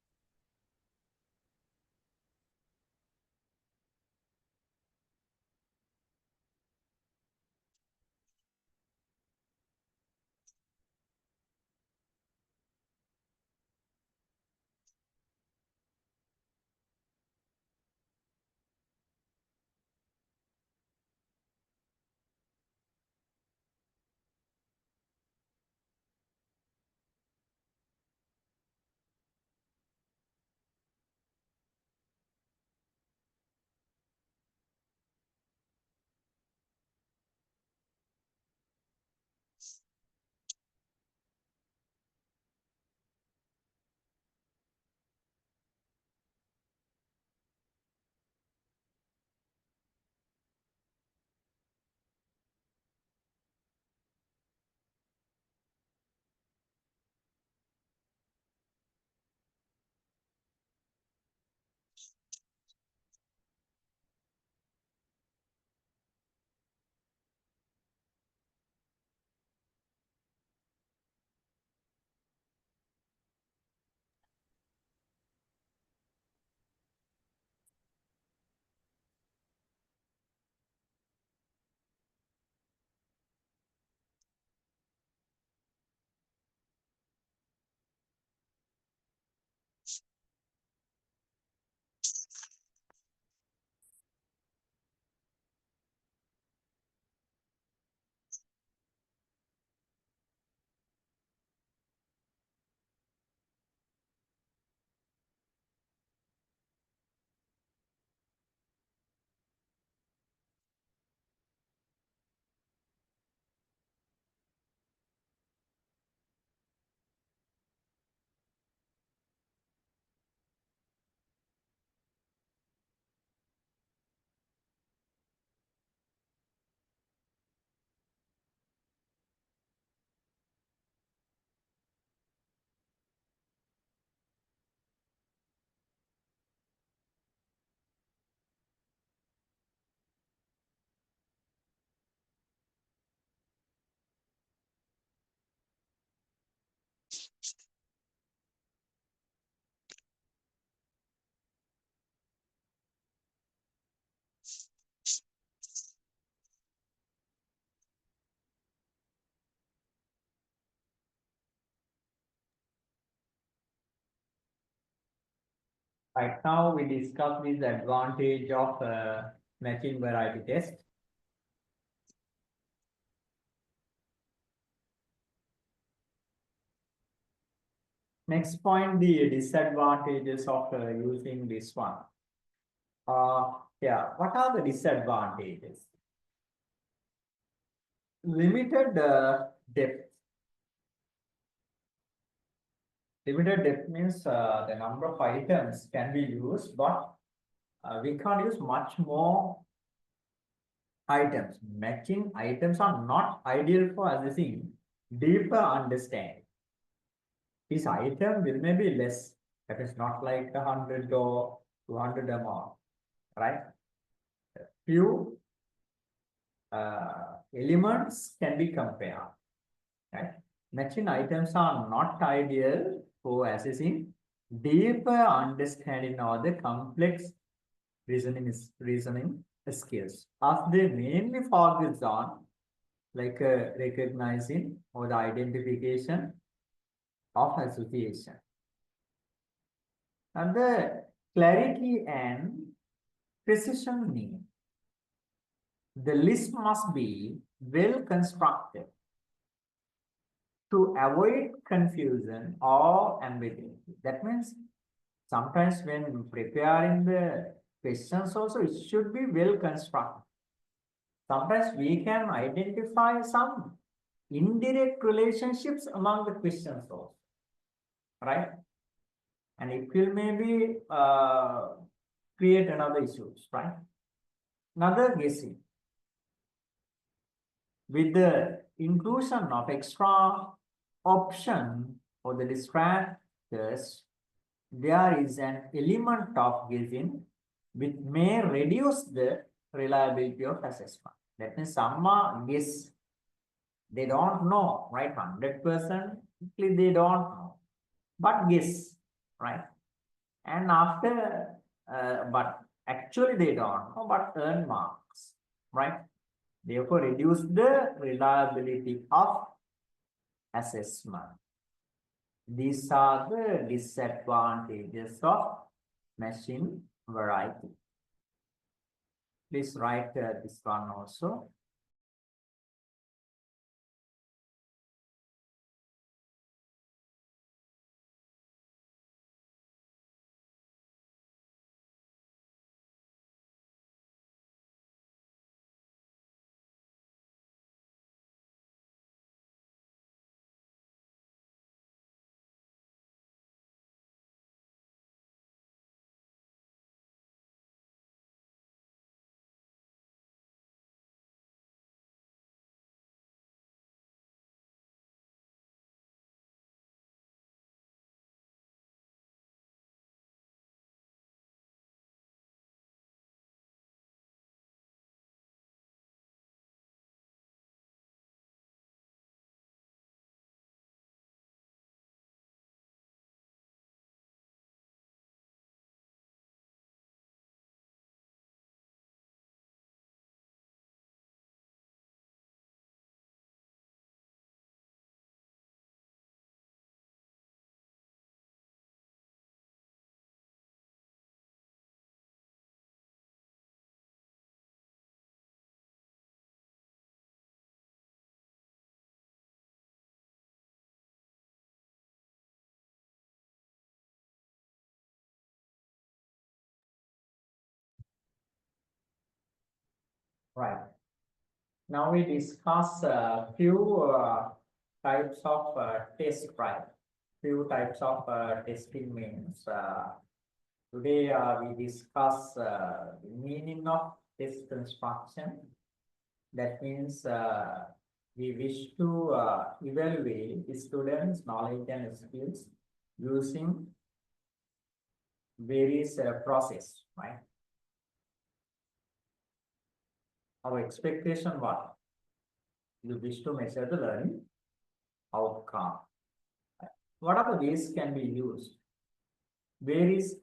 Right now, we discuss this advantage of matching variety test. Next point, the disadvantages of using this one. Yeah, what are the disadvantages? Limited depth. Limited depth means the number of items can be used, but we can't use much more items. Matching items are not ideal for assessing deeper understanding. This item will maybe less. That is not like 100 or 200 amount, right? Few elements can be compared, right? Matching items are not ideal for assessing deeper understanding of the complex reasoning skills, as they mainly focus on like recognizing or the identification of association. And the clarity and precision need. The list must be well constructed to avoid confusion or ambiguity. That means sometimes when preparing the questions also, it should be well constructed. Sometimes we can identify some indirect relationships among the questions also, right? And it will maybe create another issues, right? Another guessing. With the inclusion of extra option for the distractors, there is an element of guessing which may reduce the reliability of assessment. That means some guess, they don't know, right? 100% they don't know, but guess, right? And after, but actually they don't know, but earn marks, right? Therefore, reduce the reliability of assessment. These are the disadvantages of machine variety. Please write this one also. Right. Now we discuss a few types of test, right? Few types of testing means. Today we discuss the meaning of test construction. That means we wish to evaluate the students' knowledge and skills using various process, right? Our expectation what? You wish to measure the learning outcome. What are the ways can be used? Various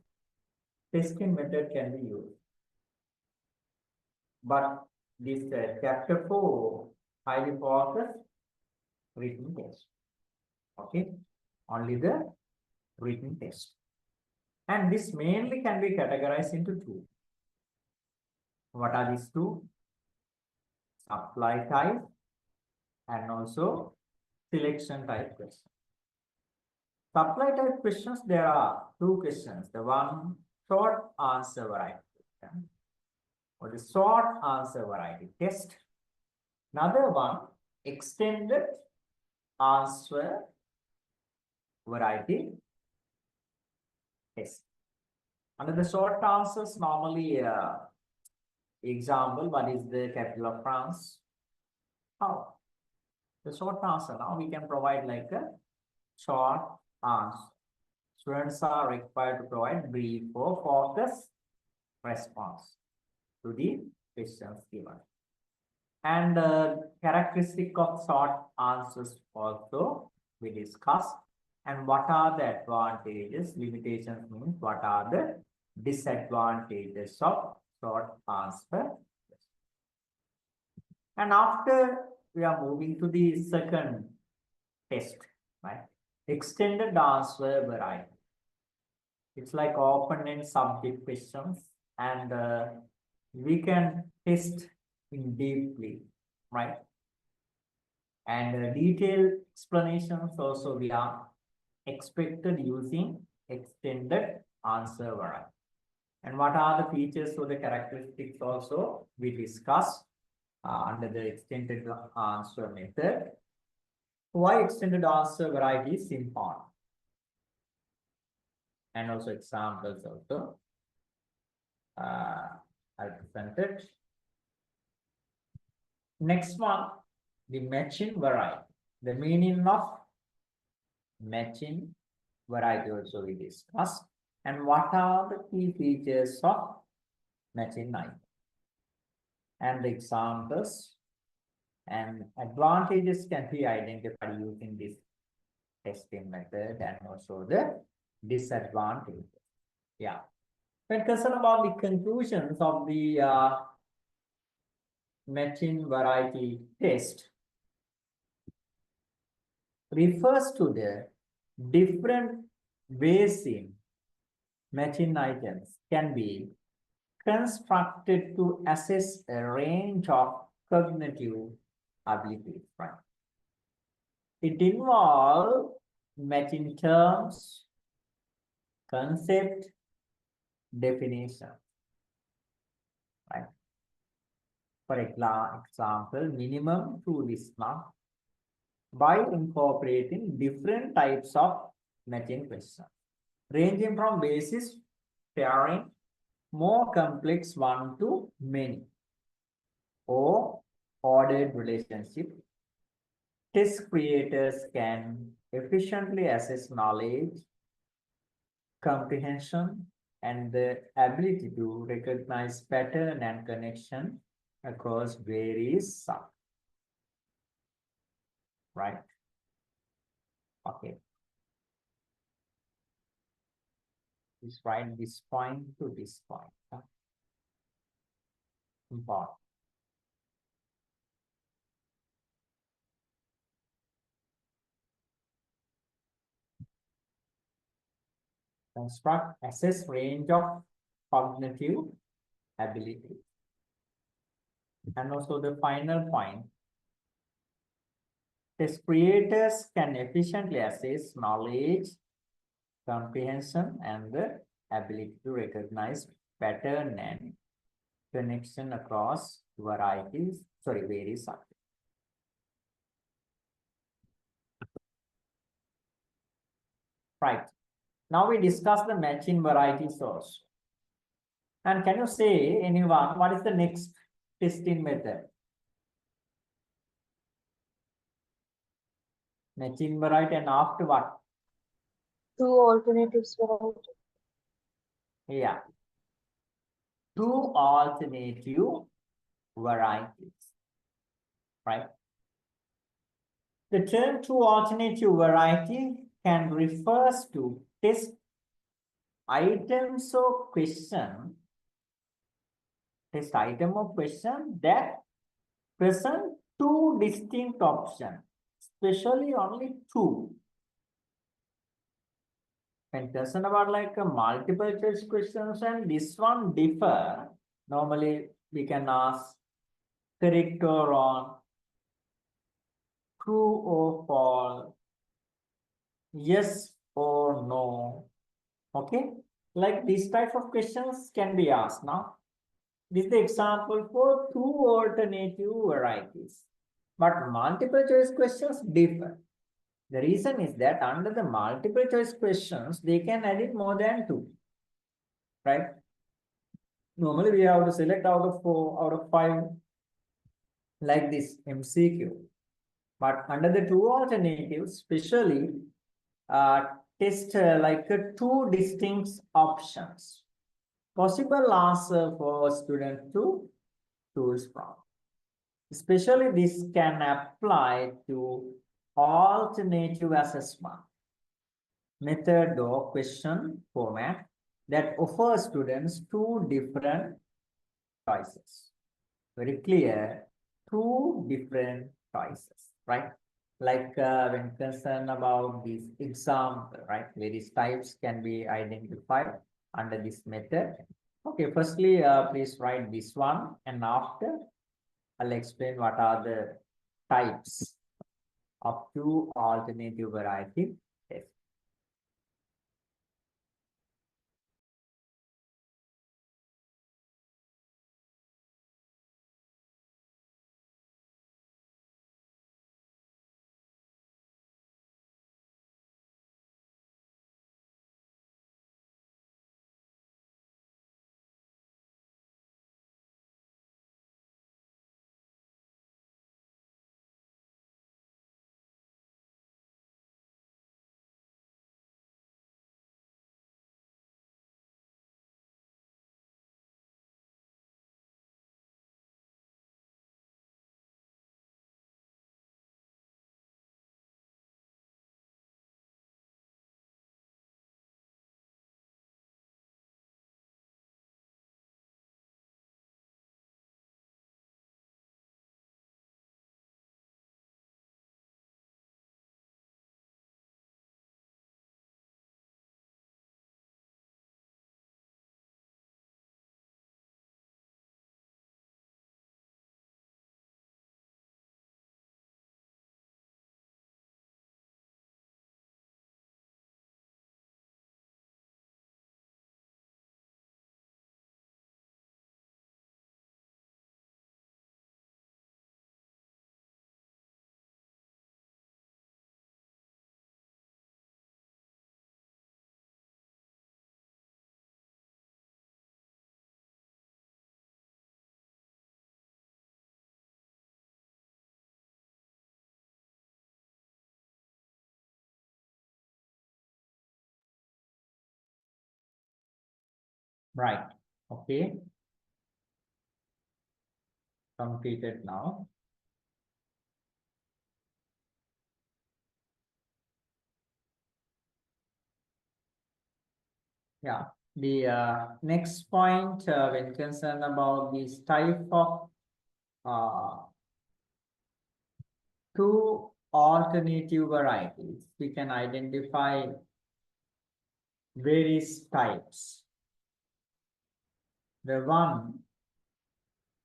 testing method can be used. But this chapter 4 highly focused written test. Okay, only the written test. And this mainly can be categorized into two. What are these two? Supply type and also selection type questions. Supply type questions, there are two questions. The one short answer variety question or the short answer variety test. Another one extended answer variety test. Under the short answers, normally example, what is the capital of France? How? The short answer. Now we can provide like a short answer. Students are required to provide brief or focused response to the questions given. And characteristic of short answers also we discussed. And what are the advantages? Limitations means what are the disadvantages of short answer? And after we are moving to the second test, right? Extended answer variety. It's like open-end subject questions, and we can test in deeply, right? And detailed explanations also we are expected using extended answer variety. And what are the features or the characteristics also we discussed under the extended answer method. Why extended answer variety is important. And also examples also I presented. Next one, the matching variety. The meaning of matching variety also we discussed. And what are the key features of matching item? And the examples and advantages can be identified using this testing method, and also the disadvantages. Yeah. When concerned about the conclusions of the matching variety test, refers to the different ways in matching items can be constructed to assess a range of cognitive abilities, right? It involves matching terms, concept, definition, right? For example, minimum to listener by incorporating different types of matching questions, ranging from basis pairing, more complex one to many, or ordered relationship. Test creators can efficiently assess knowledge, comprehension, and the ability to recognize pattern and connection across various subjects. Right? Okay. Just write this point to this point. Important. Construct, assess range of cognitive ability. And also the final point, test creators can efficiently assess knowledge, comprehension, and the ability to recognize pattern and connection across various subjects. Right. Now we discuss the matching variety source. And can you say, anyone, what is the next testing method? Matching variety, and after what? Two alternatives variety. Yeah. Two alternative varieties. Right? The term two alternative variety can refers to test items of question, test item of question that present two distinct options, especially only two. when concerned about like a multiple choice questions and this one differ, normally we can ask correct or wrong, true or false, yes or no. Okay, like this type of questions can be asked. Now, this is the example for two alternative varieties, but multiple choice questions differ. The reason is that under the multiple choice questions, they can edit more than two, right? Normally, we have to select out of 4, out of 5, like this MCQ. But under the two alternatives, especially test like two distinct options. Possible answer for student to choose from. Especially this can apply to alternative assessment method or question format that offer students two different choices. Very clear, two different choices, right? Like when concerned about this example, right? Various types can be identified under this method. Okay, firstly, please write this one, and after I'll explain what are the types of two alternative variety tests. Right. Okay. Completed now. Yeah. The next point when concerned about this type of uh, two alternative varieties, we can identify various types. The one,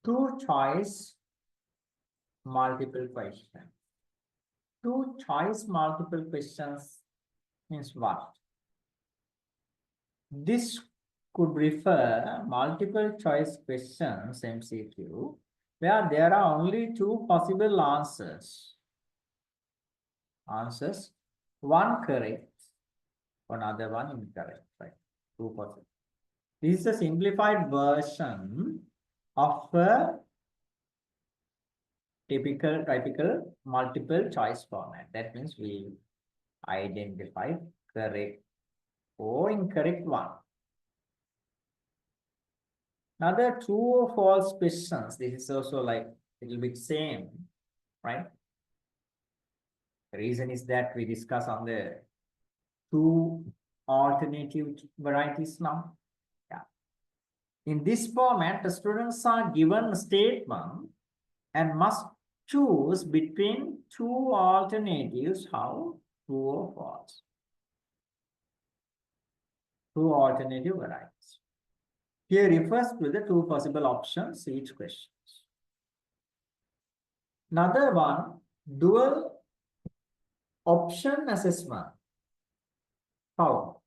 two choice multiple question. Two choice multiple questions means what? This could refer multiple choice questions MCQ where there are only two possible answers. One correct, another one incorrect, right? Two possible. This is a simplified version of a typical multiple choice format. That means we identify correct or incorrect one. Now there are true or false questions. This is also like a little bit same, right? The reason is that we discuss on the two alternative varieties now. Yeah. In this format, the students are given a statement and must choose between two alternatives, how true or false. two alternative varieties. Here refers to the two possible options each question. Another one, dual option assessment. How?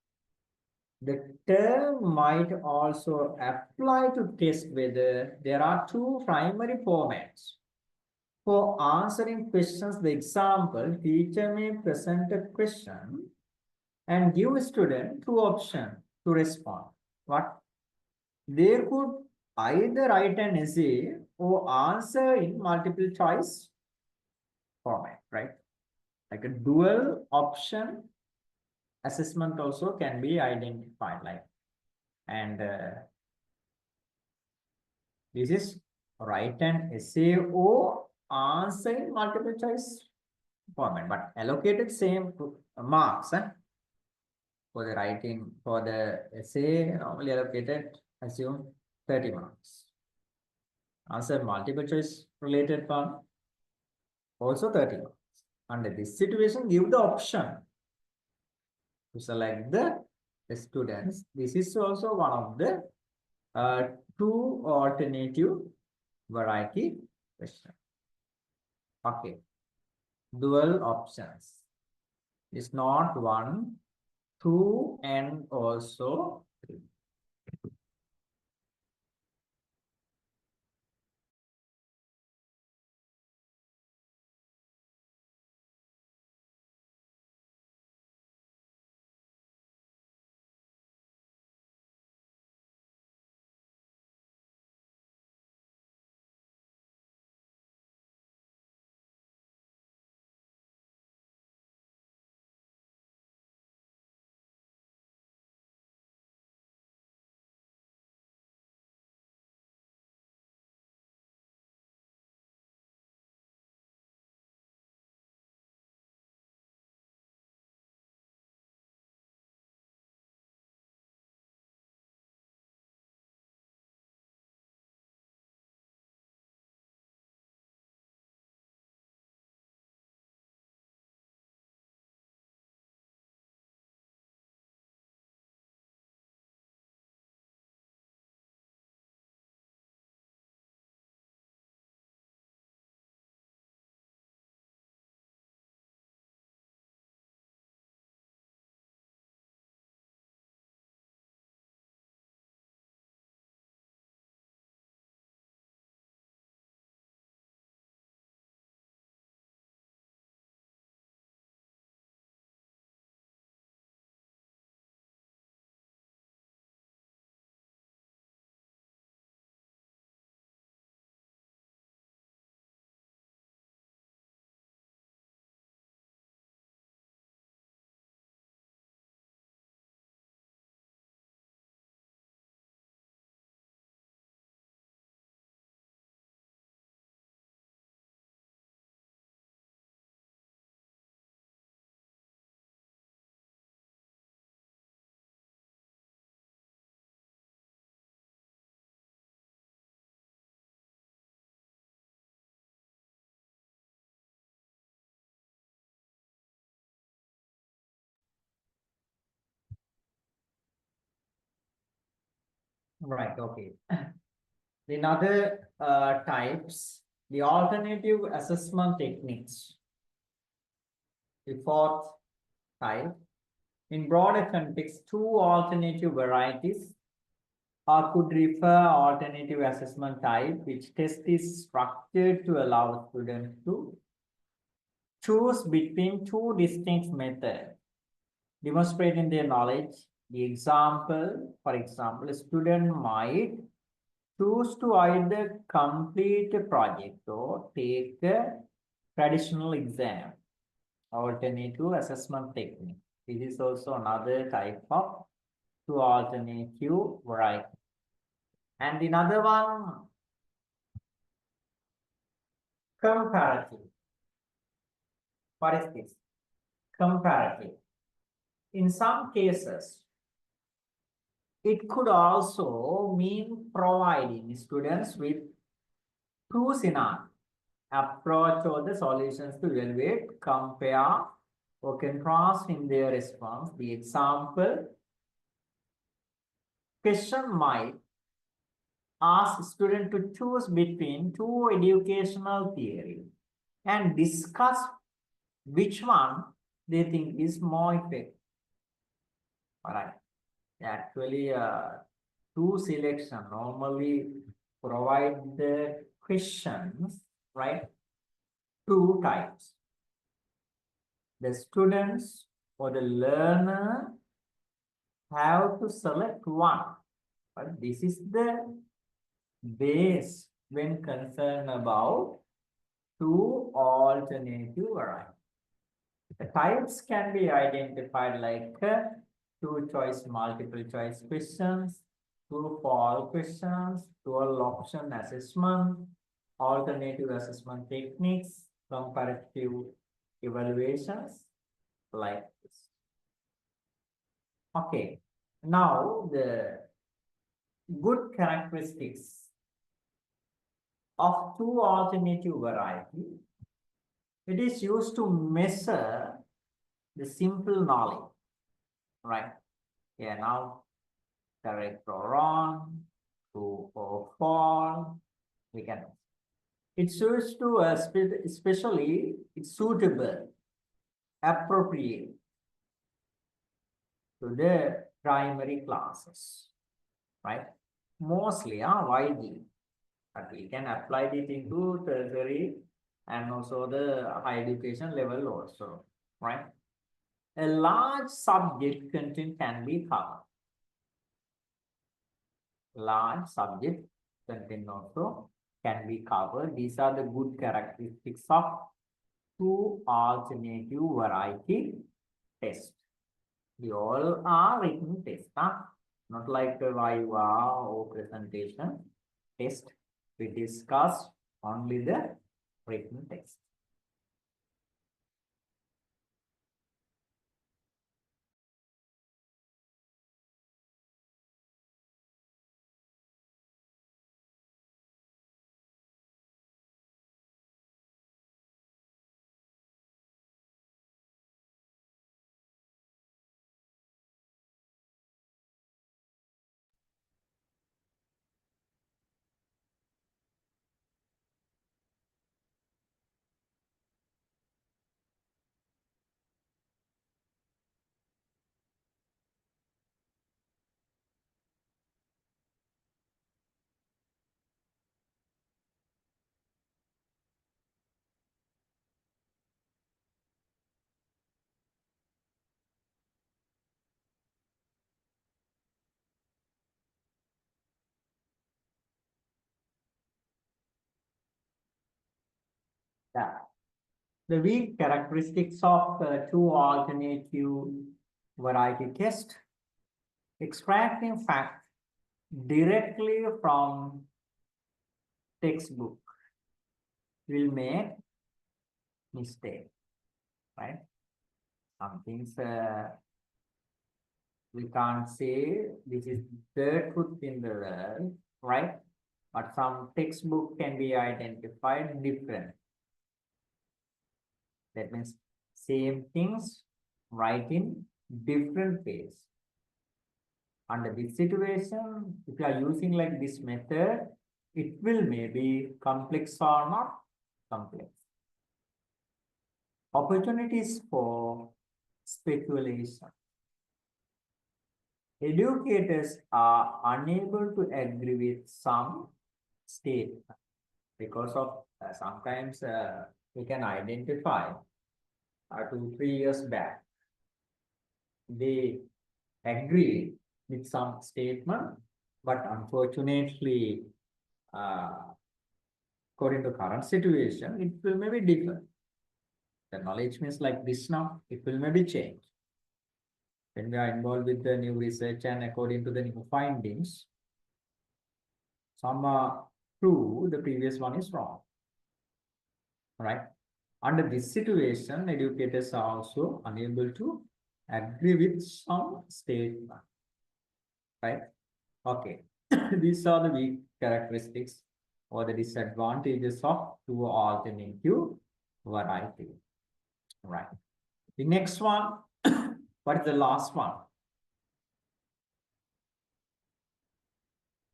The term might also apply to test whether there are two primary formats. For answering questions, the example, teacher may present a question and give a student two options to respond. What? They could either write an essay or answer in multiple choice format, right? Like a dual option assessment also can be identified like, and this is write an essay or answer in multiple choice format, but allocated same marks for the writing. For the essay, normally allocated, assume 30 marks. Answer multiple choice related one, also 30 marks. Under this situation, give the option to select the students. This is also one of the two alternative variety question. Okay. Dual options. It's not 1, 2, and also 3. Right, okay. The other types, the alternative assessment techniques. The fourth type, in broader context, two alternative varieties could refer alternative assessment type, which test is structured to allow students to choose between two distinct methods, demonstrating their knowledge. The example, for example, a student might choose to either complete a project or take a traditional exam, alternative assessment technique. This is also another type of two alternative variety. And another one, comparative. What is this? Comparative. In some cases, it could also mean providing students with two scenarios, approach or the solutions to evaluate, compare, or contrast in their response. The example, question might ask student to choose between two educational theories and discuss which one they think is more effective. All right. Actually, two selection normally provide the questions, right? Two types. The students or the learner have to select one. But this is the base when concerned about two alternative varieties. The types can be identified like two choice, multiple choice questions, true false questions, dual option assessment, alternative assessment techniques, comparative evaluations, like this. Okay, now the good characteristics of two alternative variety. It is used to measure the simple knowledge, right? Yeah, now correct or wrong, true or false, we can. It's used to especially it's suitable, appropriate to the primary classes, right? Mostly, widely, but we can apply it into tertiary and also the higher education level also, right? A large subject content can be covered. Large subject content also can be covered. These are the good characteristics of two alternative variety tests. They all are written tests, not like a viva or presentation test. We discuss only the written text. Yeah. The weak characteristics of two alternative variety test: extracting fact directly from textbook will make mistake, right? Some things we can't say this is the truth in the world, right? But some textbook can be identified different. That means same things write in different ways. Under this situation, if you are using like this method, it will maybe complex or not complex. Opportunities for speculation. Educators are unable to agree with some statement because of sometimes we can identify 2-3 years back they agree with some statement, but unfortunately, according to current situation, it will maybe differ. The knowledge means like this now, it will maybe change. When we are involved with the new research and according to the new findings, some are true, the previous one is wrong. Right? Under this situation, educators are also unable to agree with some statement. Right? Okay. These are the weak characteristics or the disadvantages of two alternative variety. Right. The next one, what is the last one?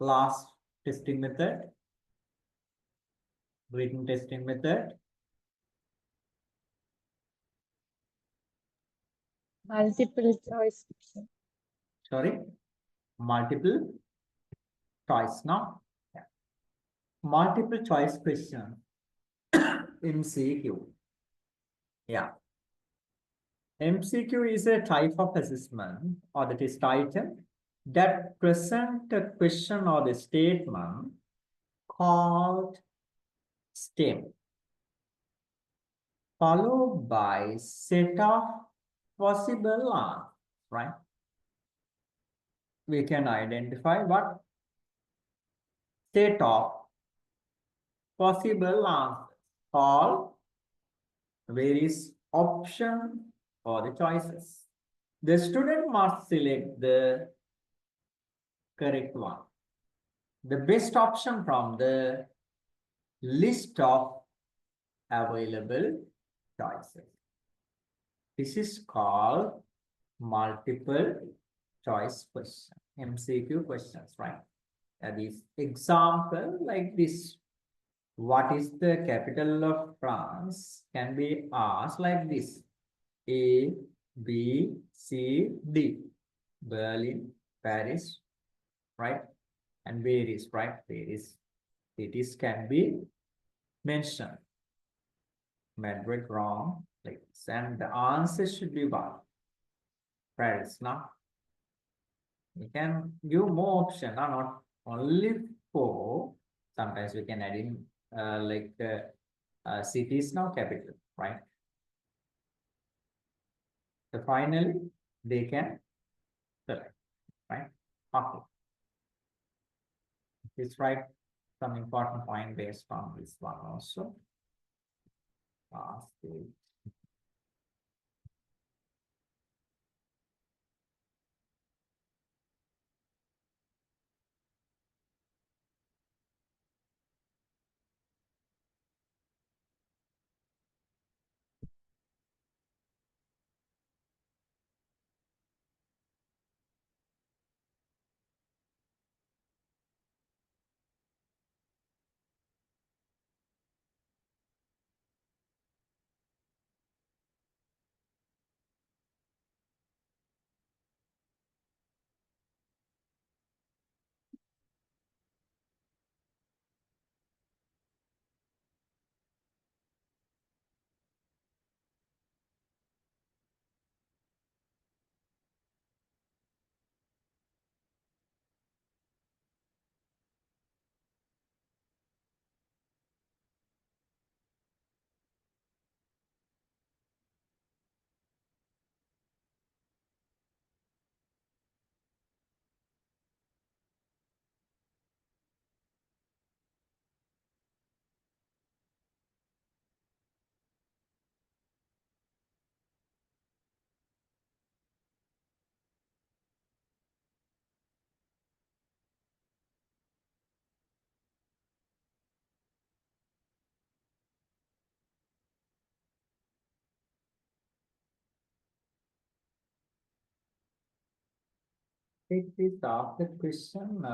Last testing method, written testing method. Multiple choice. Sorry, multiple choice now. Yeah. Multiple choice question, MCQ. Yeah. MCQ is a type of assessment or the test item that present a question or the statement called STEM, followed by set of possible answers, right? We can identify what set of possible answers called various option or the choices. The student must select the correct one, the best option from the list of available choices. This is called multiple choice question, MCQ questions, right? These example like this. What is the capital of France can be asked like this. A, B, C, D. Berlin, Paris, right? And various, right? Various cities can be mentioned. Madrid, Rome, like this. And the answer should be what? Paris, now. We can give more option, not only four. Sometimes we can add in cities now, capital, right? So finally, they can select, right? Okay. Let's write some important point based on this one also. Last page. Take this after question.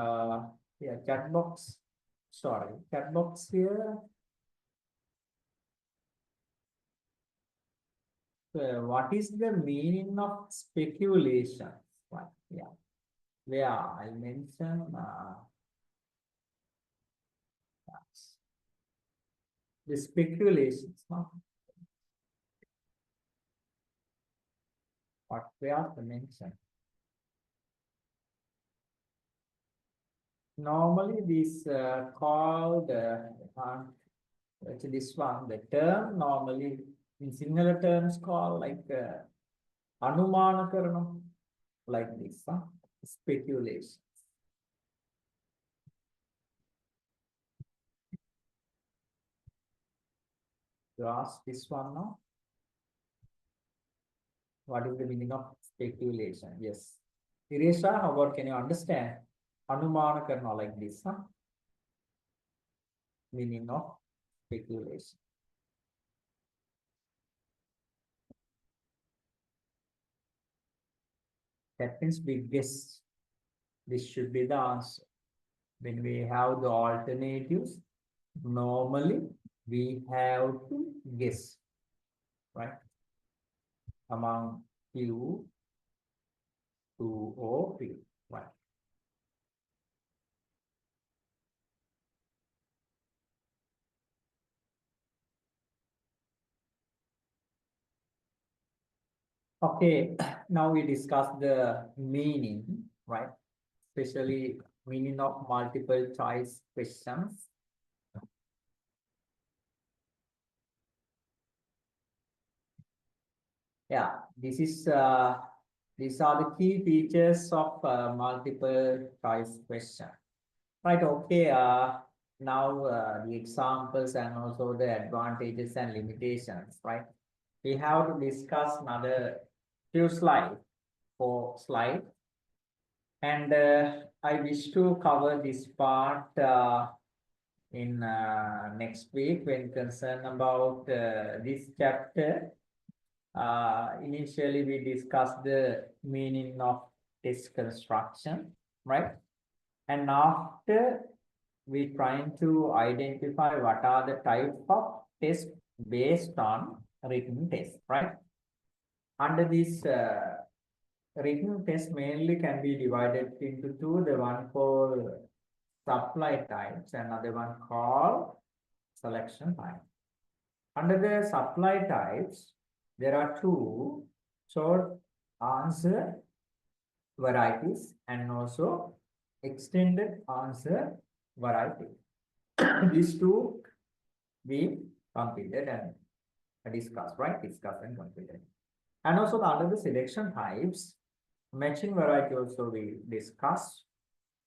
Yeah, chat box. Sorry, chat box here. What is the meaning of speculation? Right, yeah, where I mention the speculations. No? What where the mention? Normally, this called this one. The term normally in similar terms called like anumana karana, like this. Speculation. You ask this one now. What is the meaning of speculation? Yes. Iresha, how about can you understand? Anumana karna like this, meaning of speculation. That means we guess this should be the answer. when we have the alternatives, normally we have to guess, right? Among Q, 2, or 3, right? Okay, now we discuss the meaning, right? Especially meaning of multiple choice questions. Yeah, these are the key features of multiple choice question. Right, okay, now the examples and also the advantages and limitations, right? We have to discuss another few slides, 4 slides. And I wish to cover this part in next week when concerned about this chapter. Initially, we discussed the meaning of test construction, right? And after we trying to identify what are the type of tests based on written test, right? Under this written test mainly can be divided into two, the one called supply types, another one called selection type. Under the supply types, there are two short answer varieties and also extended answer variety. These two we completed and discussed, right? Discussed and completed. And also under the selection types, matching variety also we discussed,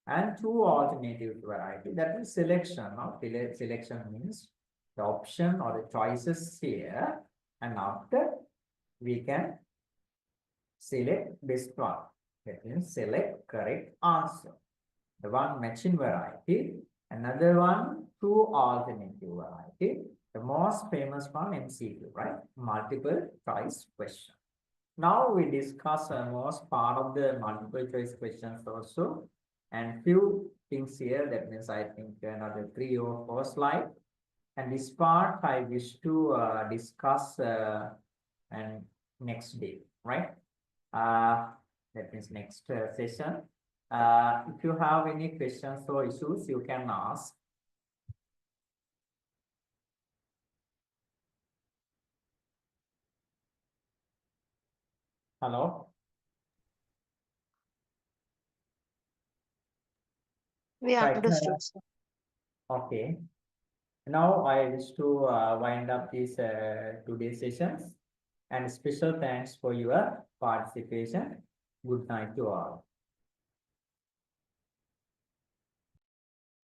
and two alternative variety, that is selection. Now selection means the option or the choices here, and after we can select best one. That means select correct answer. The one matching variety, another one two alternative variety. The most famous one MCQ, right? Multiple choice question. Now we discuss most part of the multiple choice questions also, and few things here. That means I think another 3 or 4 slides. And this part I wish to discuss and next day, right? That means next session. If you have any questions or issues, you can ask. Hello. We Right. understood, sir. Okay. Now I wish to wind up these today's sessions, and special thanks for your participation. Good night to all.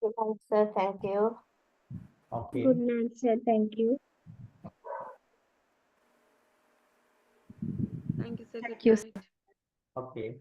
Good night, sir. Thank you. Okay. Good night, sir. Thank you. Thank you, sir. Good you. night. Okay.